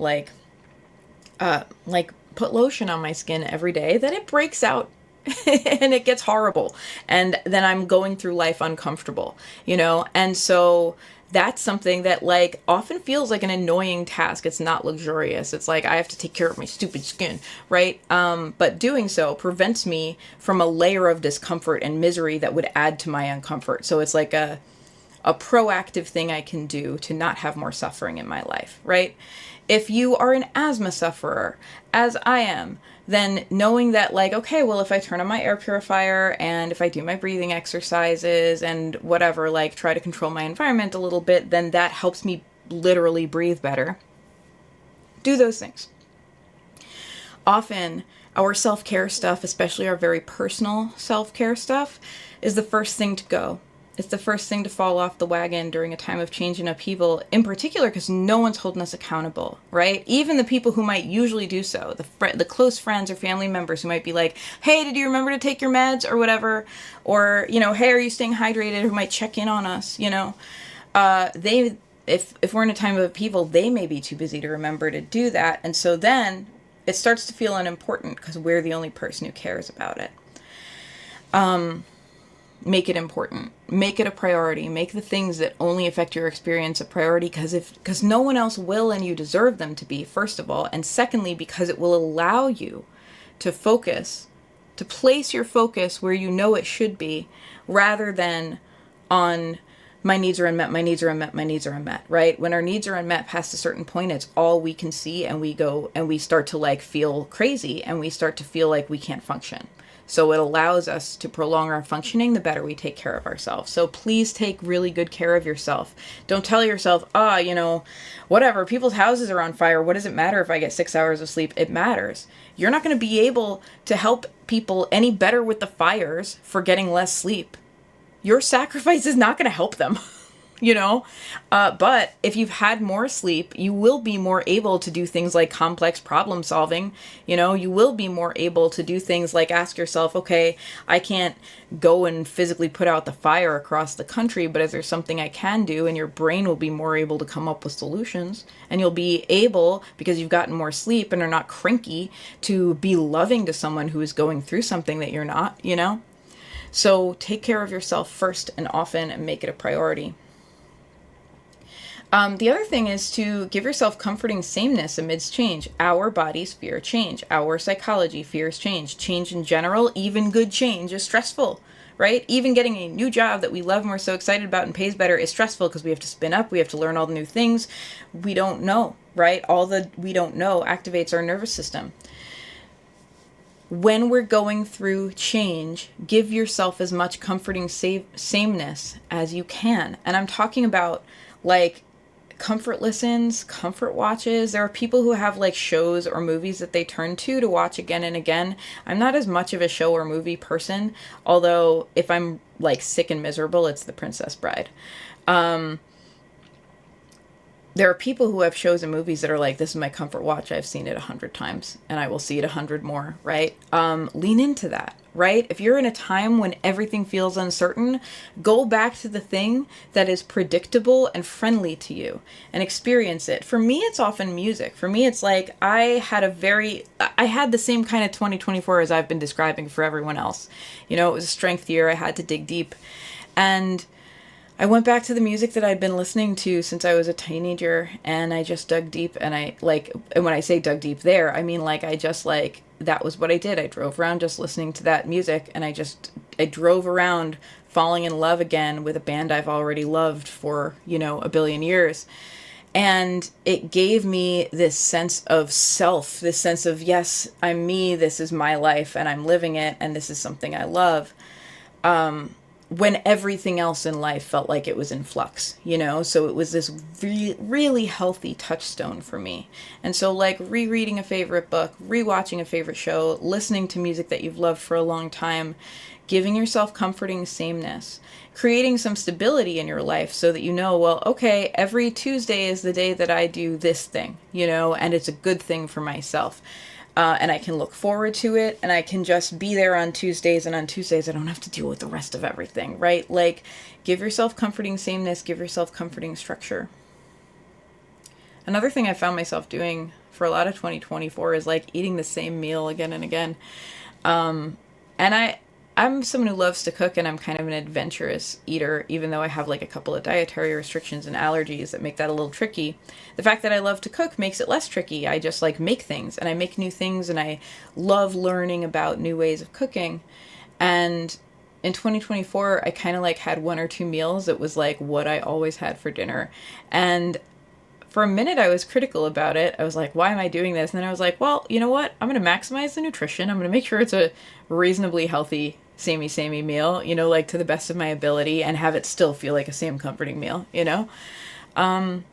put lotion on my skin every day, then it breaks out and it gets horrible. And then I'm going through life uncomfortable, you know? And so that's something that like often feels like an annoying task. It's not luxurious. It's like I have to take care of my stupid skin, right? But doing so prevents me from a layer of discomfort and misery that would add to my uncomfort. So it's like a proactive thing I can do to not have more suffering in my life, right? If you are an asthma sufferer, as I am, then knowing that like, okay, well, if I turn on my air purifier and if I do my breathing exercises and whatever, like try to control my environment a little bit, then that helps me literally breathe better. Do those things. Often our self-care stuff, especially our very personal self-care stuff, is the first thing to go. It's the first thing to fall off the wagon during a time of change and upheaval, in particular because no one's holding us accountable, right? Even the people who might usually do so, the close friends or family members who might be like, hey, did you remember to take your meds or whatever? Or, you know, hey, are you staying hydrated? Who might check in on us, you know? If we're in a time of upheaval, they may be too busy to remember to do that. And so then it starts to feel unimportant because we're the only person who cares about it. Make it important. Make it a priority. Make the things that only affect your experience a priority because no one else will and you deserve them to be, first of all. And secondly, because it will allow you to focus, to place your focus where you know it should be, rather than on my needs are unmet, my needs are unmet, my needs are unmet, right? When our needs are unmet past a certain point, it's all we can see and we go and we start to like feel crazy and we start to feel like we can't function. So it allows us to prolong our functioning the better we take care of ourselves. So please take really good care of yourself. Don't tell yourself, you know, whatever, people's houses are on fire. What does it matter if I get 6 hours of sleep? It matters. You're not going to be able to help people any better with the fires for getting less sleep. Your sacrifice is not going to help them. You know, but if you've had more sleep, you will be more able to do things like complex problem solving. You know, you will be more able to do things like ask yourself, okay, I can't go and physically put out the fire across the country, but is there something I can do? And your brain will be more able to come up with solutions, and you'll be able, because you've gotten more sleep and are not cranky, to be loving to someone who is going through something that you're not, you know? So take care of yourself first and often and make it a priority. The other thing is to give yourself comforting sameness amidst change. Our bodies fear change. Our psychology fears change. Change in general, even good change, is stressful, right? Even getting a new job that we love and we're so excited about and pays better is stressful because we have to spin up. We have to learn all the new things. We don't know, right? All the we don't know activates our nervous system. When we're going through change, give yourself as much comforting sameness as you can. And I'm talking about like comfort listens, comfort watches. There are people who have like shows or movies that they turn to watch again and again. I'm not as much of a show or movie person, although if I'm like sick and miserable, it's The Princess Bride. There are people who have shows and movies that are like, this is my comfort watch. I've seen it 100 times and I will see it 100 more, right? Lean into that, right? If you're in a time when everything feels uncertain, go back to the thing that is predictable and friendly to you and experience it. For me, it's often music. For me, it's like I had the same kind of 2024 as I've been describing for everyone else. You know, it was a strength year. I had to dig deep. And I went back to the music that I'd been listening to since I was a teenager, and I just dug deep, and and when I say dug deep there, I mean that was what I did. I drove around just listening to that music, and I drove around falling in love again with a band I've already loved for, you know, a billion years. And it gave me this sense of self, this sense of, yes, I'm me, this is my life, and I'm living it, and this is something I love. When everything else in life felt like it was in flux, you know? So it was this really healthy touchstone for me. And so like rereading a favorite book, rewatching a favorite show, listening to music that you've loved for a long time, giving yourself comforting sameness, creating some stability in your life so that you know, well, okay, every Tuesday is the day that I do this thing, you know, and it's a good thing for myself. And I can look forward to it, and I can just be there on Tuesdays, and on Tuesdays I don't have to deal with the rest of everything, right? Like, give yourself comforting sameness, give yourself comforting structure. Another thing I found myself doing for a lot of 2024 is like eating the same meal again and again. And I'm someone who loves to cook, and I'm kind of an adventurous eater, even though I have like a couple of dietary restrictions and allergies that make that a little tricky. The fact that I love to cook makes it less tricky. I just like make things, and I make new things, and I love learning about new ways of cooking. And in 2024, I kind of like had one or two meals that was like what I always had for dinner. And for a minute, I was critical about it. I was like, why am I doing this? And then I was like, well, you know what? I'm going to maximize the nutrition. I'm going to make sure it's a reasonably healthy, samey meal, you know, like to the best of my ability, and have it still feel like a same comforting meal, you know, and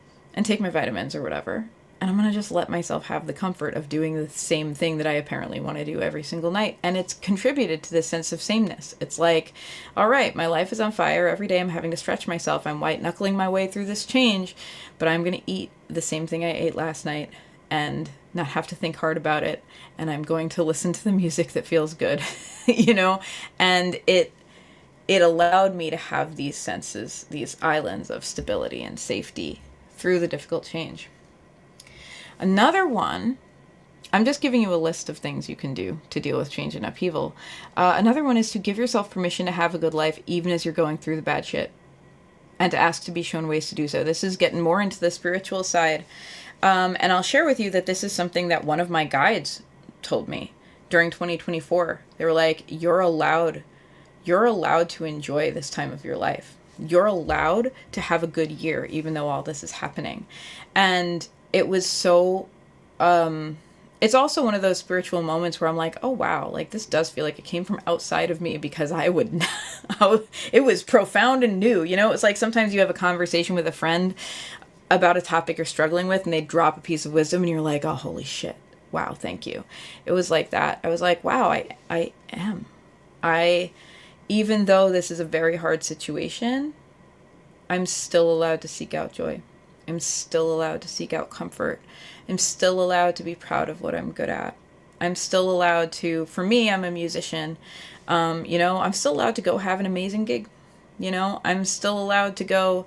take my vitamins or whatever. And I'm going to just let myself have the comfort of doing the same thing that I apparently want to do every single night. And it's contributed to this sense of sameness. It's like, all right, my life is on fire. Every day I'm having to stretch myself. I'm white knuckling my way through this change, but I'm going to eat the same thing I ate last night and not have to think hard about it. And I'm going to listen to the music that feels good, you know, and it allowed me to have these senses, these islands of stability and safety through the difficult change. Another one, I'm just giving you a list of things you can do to deal with change and upheaval. Another one is to give yourself permission to have a good life even as you're going through the bad shit, and to ask to be shown ways to do so. This is getting more into the spiritual side. And I'll share with you that this is something that one of my guides told me during 2024. They were like, you're allowed to enjoy this time of your life. You're allowed to have a good year, even though all this is happening. And it was so, it's also one of those spiritual moments where I'm like, oh wow, like this does feel like it came from outside of me, because it was profound and new, you know. It's like sometimes you have a conversation with a friend about a topic you're struggling with, and they drop a piece of wisdom, and you're like, oh, holy shit, wow, thank you. It was like that. I was like, wow, even though this is a very hard situation, I'm still allowed to seek out joy. I'm still allowed to seek out comfort. I'm still allowed to be proud of what I'm good at. I'm still allowed to, for me, I'm a musician. You know, I'm still allowed to go have an amazing gig. You know, I'm still allowed to go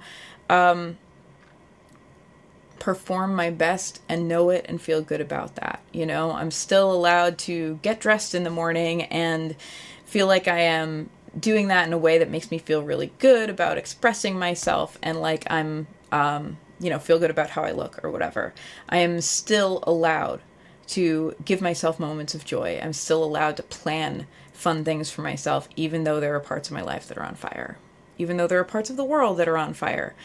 perform my best and know it and feel good about that. You know, I'm still allowed to get dressed in the morning and feel like I am doing that in a way that makes me feel really good about expressing myself, and like I'm, you know, feel good about how I look or whatever. I am still allowed to give myself moments of joy. I'm still allowed to plan fun things for myself, even though there are parts of my life that are on fire, even though there are parts of the world that are on fire.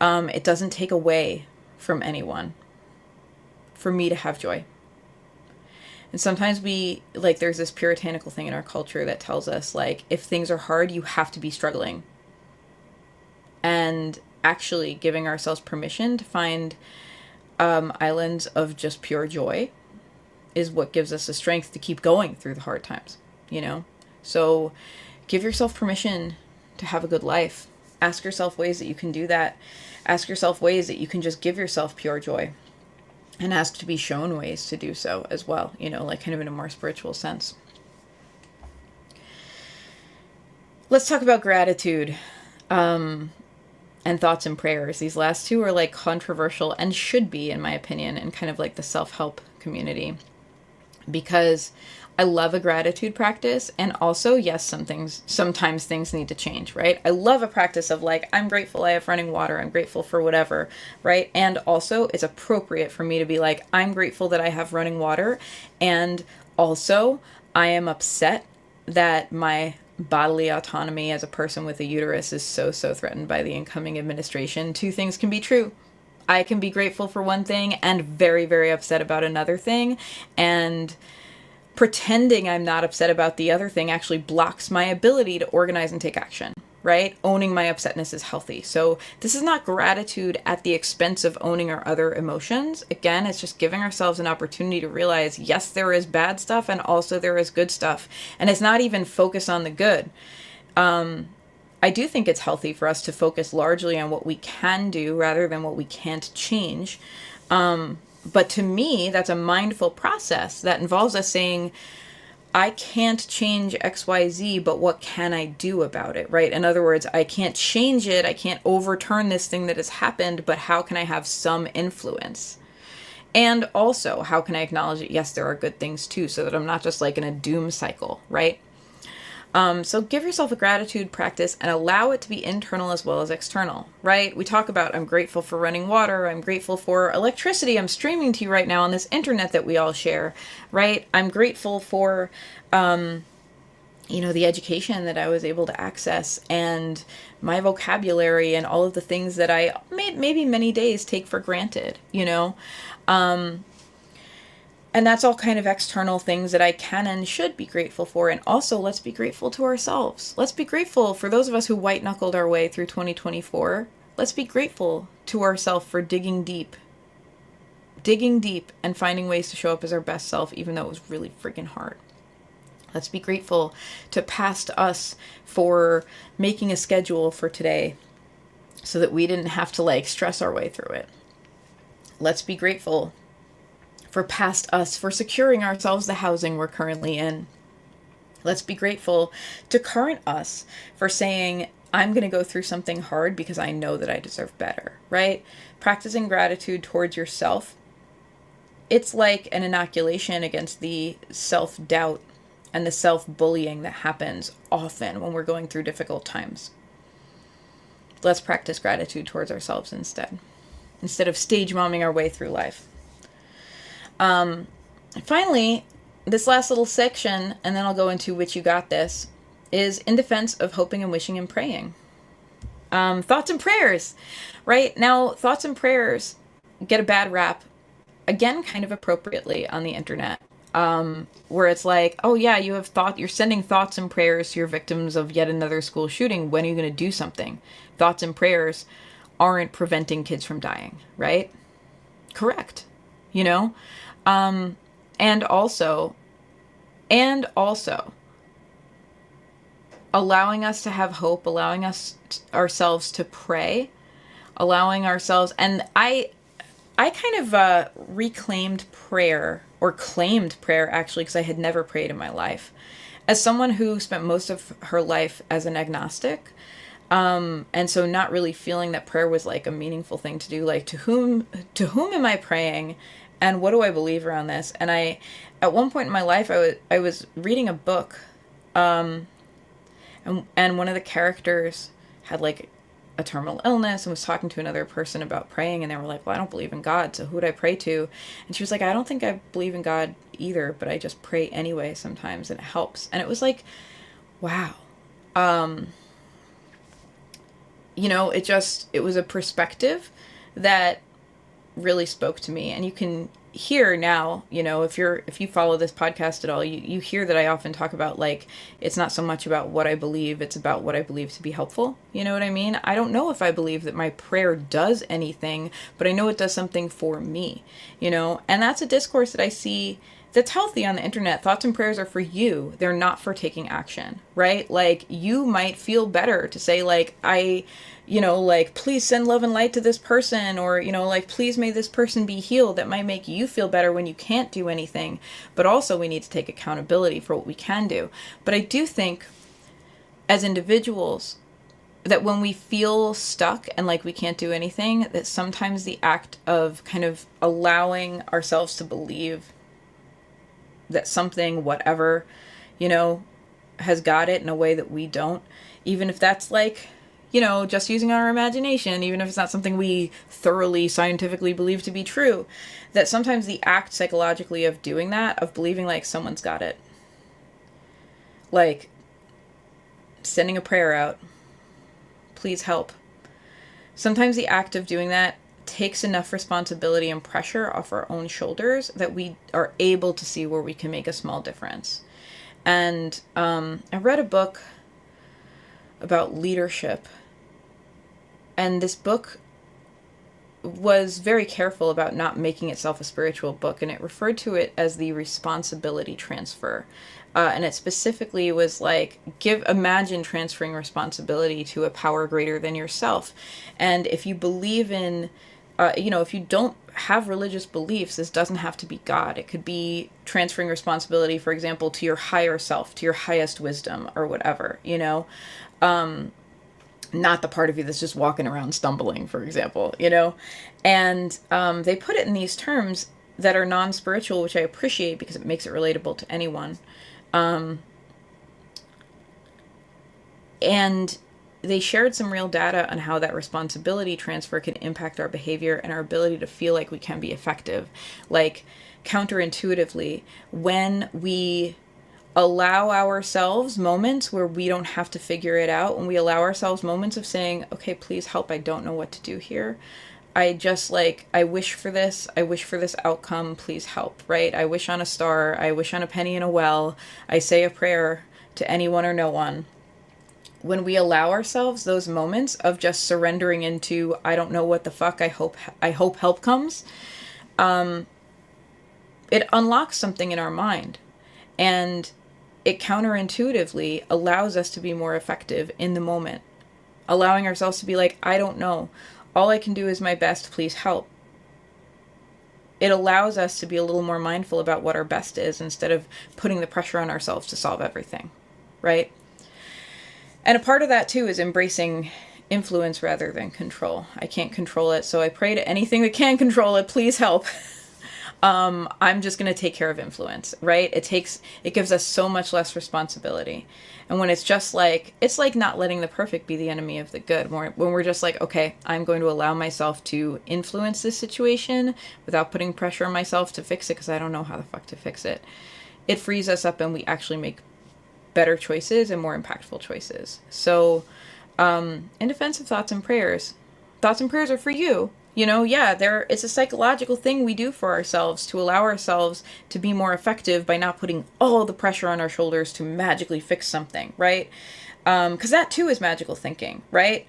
It doesn't take away from anyone for me to have joy. And sometimes there's this puritanical thing in our culture that tells us, like, if things are hard, you have to be struggling. And actually giving ourselves permission to find islands of just pure joy is what gives us the strength to keep going through the hard times, you know? So give yourself permission to have a good life. Ask yourself ways that you can do that. Ask yourself ways that you can just give yourself pure joy. And ask to be shown ways to do so as well, you know, like kind of in a more spiritual sense. Let's talk about gratitude and thoughts and prayers. These last two are like controversial, and should be, in my opinion, in kind of like the self-help community. Because I love a gratitude practice, and also, yes, sometimes things need to change, right? I love a practice of like, I'm grateful I have running water, I'm grateful for whatever, right? And also, it's appropriate for me to be like, I'm grateful that I have running water, and also, I am upset that my bodily autonomy as a person with a uterus is so threatened by the incoming administration. Two things can be true. I can be grateful for one thing and very, very upset about another thing, and pretending I'm not upset about the other thing actually blocks my ability to organize and take action, right? Owning my upsetness is healthy. So this is not gratitude at the expense of owning our other emotions. Again, it's just giving ourselves an opportunity to realize, yes, there is bad stuff, and also there is good stuff. And it's not even focus on the good. I do think it's healthy for us to focus largely on what we can do rather than what we can't change. But to me, that's a mindful process that involves us saying, I can't change XYZ, but what can I do about it, right? In other words, I can't change it. I can't overturn this thing that has happened, but how can I have some influence? And also, how can I acknowledge it? Yes, there are good things too, so that I'm not just like in a doom cycle, right? So give yourself a gratitude practice and allow it to be internal as well as external, right? We talk about, I'm grateful for running water. I'm grateful for electricity. I'm streaming to you right now on this internet that we all share, right? I'm grateful for, the education that I was able to access and my vocabulary and all of the things that I maybe many days take for granted, And that's all kind of external things that I can and should be grateful for. And also, let's be grateful to ourselves. Let's be grateful for those of us who white-knuckled our way through 2024. Let's be grateful to ourselves for digging deep and finding ways to show up as our best self, even though it was really freaking hard. Let's be grateful to past us for making a schedule for today so that we didn't have to stress our way through it. Let's be grateful for past us for securing ourselves the housing we're currently in. Let's be grateful to current us for saying, I'm going to go through something hard because I know that I deserve better, right? Practicing gratitude towards yourself, it's like an inoculation against the self-doubt and the self-bullying that happens often when we're going through difficult times. Let's practice gratitude towards ourselves instead of stage momming our way through life. Finally, this last little section, and then I'll go into which you got this, is in defense of hoping and wishing and praying. Thoughts and prayers, right? Now, thoughts and prayers get a bad rap, again, kind of appropriately on the internet, where it's like, oh yeah, you're sending thoughts and prayers to your victims of yet another school shooting. When are you going to do something? Thoughts and prayers aren't preventing kids from dying, right? Correct. And also allowing us to have hope, allowing ourselves to pray, allowing ourselves, and I kind of reclaimed prayer, or claimed prayer actually, because I had never prayed in my life, as someone who spent most of her life as an agnostic, and so not really feeling that prayer was like a meaningful thing to do, like to whom am I praying? And what do I believe around this? And at one point in my life, I was reading a book, and one of the characters had a terminal illness and was talking to another person about praying, and they were like, well, I don't believe in God, so who would I pray to? And she was like, I don't think I believe in God either, but I just pray anyway sometimes, and it helps. And it was like, wow. It was a perspective that really spoke to me. And you can hear now, if you follow this podcast at all, you hear that I often talk about it's not so much about what I believe, it's about what I believe to be helpful. You know what I mean? I don't know if I believe that my prayer does anything, but I know it does something for me, and that's a discourse that I see that's healthy on the internet. Thoughts and prayers are for you. They're not for taking action, right? You might feel better to say please send love and light to this person, or, please may this person be healed. That might make you feel better when you can't do anything. But also we need to take accountability for what we can do. But I do think as individuals that when we feel stuck and we can't do anything, that sometimes the act of kind of allowing ourselves to believe that something, whatever, has got it in a way that we don't, even if that's just using our imagination, even if it's not something we thoroughly scientifically believe to be true, that sometimes the act psychologically of doing that, of believing someone's got it, sending a prayer out, please help. Sometimes the act of doing that takes enough responsibility and pressure off our own shoulders that we are able to see where we can make a small difference. And I read a book about leadership, and this book was very careful about not making itself a spiritual book, and it referred to it as the responsibility transfer. And it specifically was imagine transferring responsibility to a power greater than yourself. And if you believe in, if you don't have religious beliefs, this doesn't have to be God. It could be transferring responsibility, for example, to your higher self, to your highest wisdom, or whatever, not the part of you that's just walking around stumbling, for example, And they put it in these terms. that are non-spiritual, which I appreciate because it makes it relatable to anyone. And they shared some real data on how that responsibility transfer can impact our behavior and our ability to feel like we can be effective. Like, counterintuitively, when we allow ourselves moments where we don't have to figure it out, when we allow ourselves moments of saying, okay, please help, I don't know what to do here. I wish for this outcome, please help, right? I wish on a star, I wish on a penny in a well, I say a prayer to anyone or no one. When we allow ourselves those moments of just surrendering into, I don't know what the fuck, I hope help comes, it unlocks something in our mind. And it counterintuitively allows us to be more effective in the moment. Allowing ourselves to be like, I don't know. All I can do is my best, please help. It allows us to be a little more mindful about what our best is instead of putting the pressure on ourselves to solve everything, right? And a part of that too is embracing influence rather than control. I can't control it, so I pray to anything that can control it, please help. I'm just going to take care of influence, right? It gives us so much less responsibility. And when it's just like, it's like not letting the perfect be the enemy of the good. When we're just like, okay, I'm going to allow myself to influence this situation without putting pressure on myself to fix it because I don't know how the fuck to fix it. It frees us up and we actually make better choices and more impactful choices. So, in defense of thoughts and prayers are for you. You know, it's a psychological thing we do for ourselves to allow ourselves to be more effective by not putting all the pressure on our shoulders to magically fix something, right? Because that too is magical thinking, right?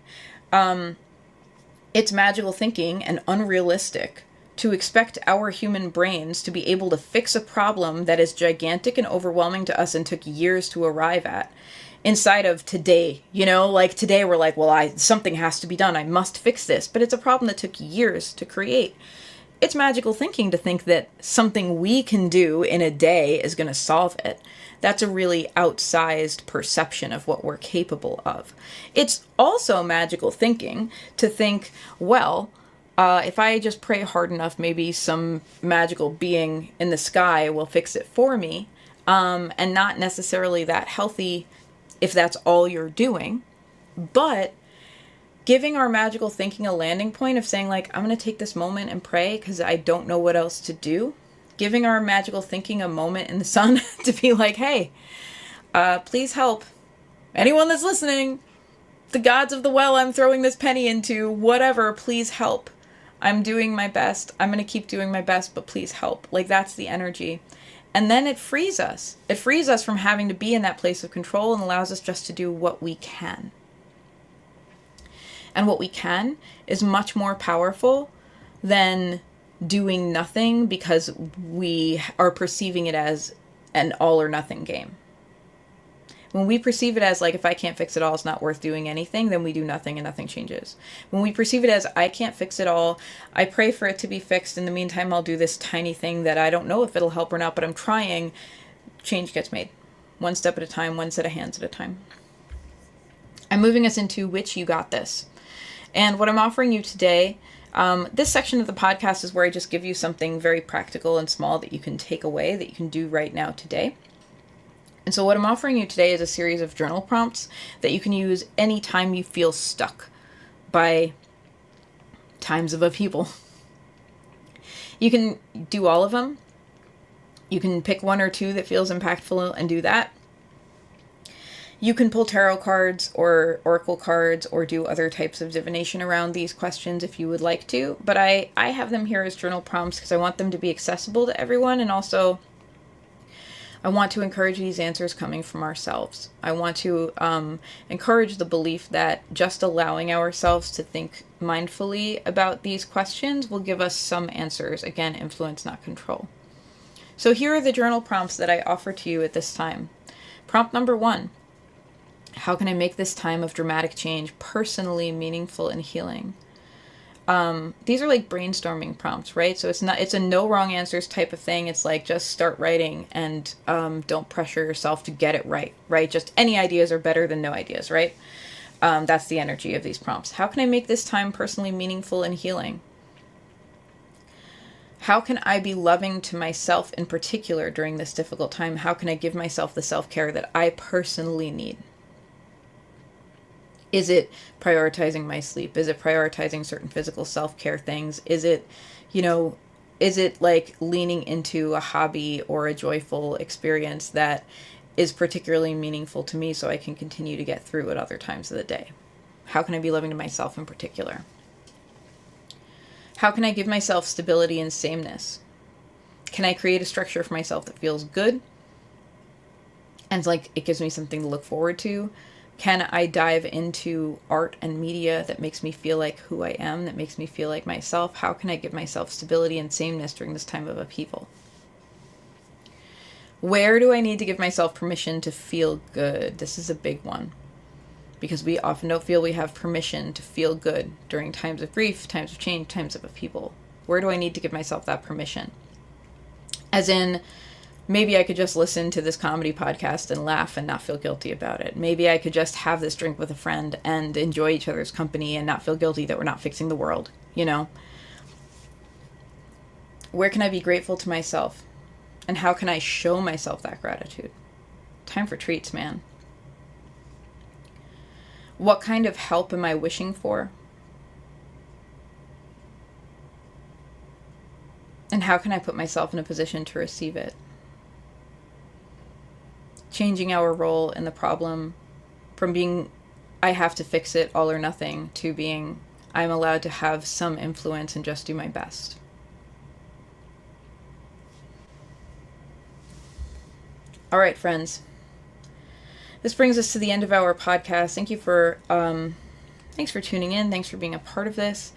It's magical thinking and unrealistic to expect our human brains to be able to fix a problem that is gigantic and overwhelming to us and took years to arrive at. Inside of today, like today we're like, well, something has to be done. I must fix this. But it's a problem that took years to create. It's magical thinking to think that something we can do in a day is going to solve it. That's a really outsized perception of what we're capable of. It's also magical thinking to think, well, if I just pray hard enough, maybe some magical being in the sky will fix it for me, and not necessarily that healthy if that's all you're doing, but giving our magical thinking a landing point of saying like, I'm going to take this moment and pray because I don't know what else to do. Giving our magical thinking a moment in the sun to be like, hey, please help. Anyone that's listening, the gods of the well I'm throwing this penny into, whatever, please help. I'm doing my best. I'm going to keep doing my best, but please help. Like, that's the energy. And then it frees us. It frees us from having to be in that place of control and allows us just to do what we can. And what we can is much more powerful than doing nothing because we are perceiving it as an all or nothing game. When we perceive it as like, if I can't fix it all, it's not worth doing anything, then we do nothing and nothing changes. When we perceive it as, I can't fix it all, I pray for it to be fixed, in the meantime I'll do this tiny thing that I don't know if it'll help or not, but I'm trying, change gets made. One step at a time, one set of hands at a time. I'm moving us into which you got this. And what I'm offering you today, this section of the podcast is where I just give you something very practical and small that you can take away, that you can do right now today. And so what I'm offering you today is a series of journal prompts that you can use anytime you feel stuck by times of upheaval. You can do all of them. You can pick one or two that feels impactful and do that. You can pull tarot cards or oracle cards or do other types of divination around these questions if you would like to. But I have them here as journal prompts because I want them to be accessible to everyone, and also I want to encourage these answers coming from ourselves. I want to encourage the belief that just allowing ourselves to think mindfully about these questions will give us some answers. Again, influence, not control. So here are the journal prompts that I offer to you at this time. Prompt number 1. How can I make this time of dramatic change personally meaningful and healing? These are like brainstorming prompts, right? So it's a no wrong answers type of thing. It's like, just start writing and don't pressure yourself to get it right? Just any ideas are better than no ideas, right? That's the energy of these prompts. How can I make this time personally meaningful and healing? How can I be loving to myself in particular during this difficult time? How can I give myself the self-care that I personally need? Is it prioritizing my sleep? Is it prioritizing certain physical self-care things? Is it, is it like leaning into a hobby or a joyful experience that is particularly meaningful to me so I can continue to get through at other times of the day? How can I be loving to myself in particular? How can I give myself stability and sameness? Can I create a structure for myself that feels good and like it gives me something to look forward to? Can I dive into art and media that makes me feel like who I am, that makes me feel like myself? How can I give myself stability and sameness during this time of upheaval? Where do I need to give myself permission to feel good? This is a big one, because we often don't feel we have permission to feel good during times of grief, times of change, times of upheaval. Where do I need to give myself that permission? As in, maybe I could just listen to this comedy podcast and laugh and not feel guilty about it. Maybe I could just have this drink with a friend and enjoy each other's company and not feel guilty that we're not fixing the world, Where can I be grateful to myself? And how can I show myself that gratitude? Time for treats, man. What kind of help am I wishing for? And how can I put myself in a position to receive it? Changing our role in the problem from being, I have to fix it all or nothing, to being, I'm allowed to have some influence and just do my best. All right, friends. This brings us to the end of our podcast. Thanks for tuning in. Thanks for being a part of this.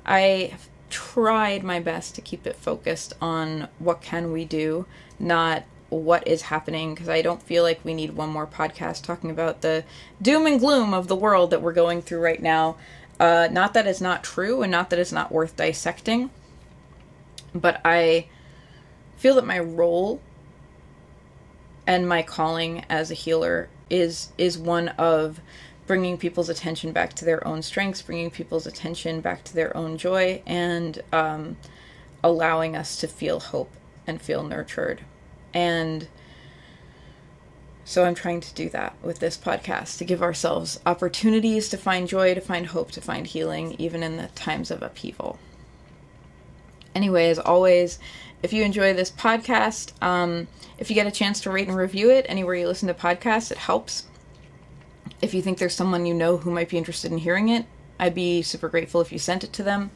I have tried my best to keep it focused on what can we do, not what is happening, because I don't feel like we need one more podcast talking about the doom and gloom of the world that we're going through right now. Not that it's not true and not that it's not worth dissecting, but I feel that my role and my calling as a healer is one of bringing people's attention back to their own strengths, bringing people's attention back to their own joy, and allowing us to feel hope and feel nurtured. And so I'm trying to do that with this podcast, to give ourselves opportunities to find joy, to find hope, to find healing, even in the times of upheaval. Anyway, as always, if you enjoy this podcast, if you get a chance to rate and review it anywhere you listen to podcasts, it helps. If you think there's someone you know who might be interested in hearing it, I'd be super grateful if you sent it to them.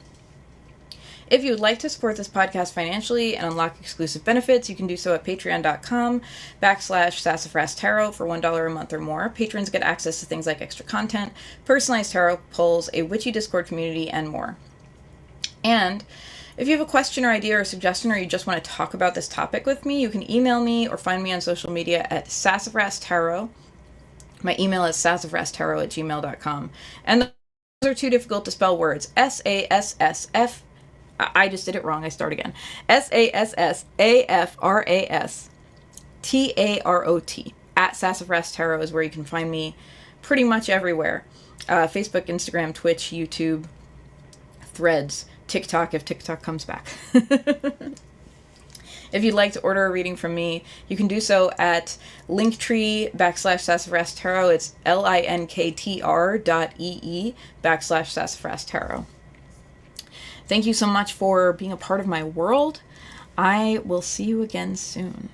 If you would like to support this podcast financially and unlock exclusive benefits, you can do so at patreon.com/Sassafras Tarot for $1 a month or more. Patrons get access to things like extra content, personalized tarot polls, a witchy Discord community, and more. And if you have a question or idea or suggestion, or you just want to talk about this topic with me, you can email me or find me on social media at Sassafras Tarot. My email is sassafrastarot@gmail.com. And those are too difficult to spell words. SASSF. I just did it wrong. I start again. SASSAFRASTAROT at Sassafras Tarot is where you can find me pretty much everywhere. Facebook, Instagram, Twitch, YouTube, Threads, TikTok if TikTok comes back. If you'd like to order a reading from me, you can do so at linktree/Sassafras Tarot. It's linktr.ee/Sassafras Tarot. Thank you so much for being a part of my world. I will see you again soon.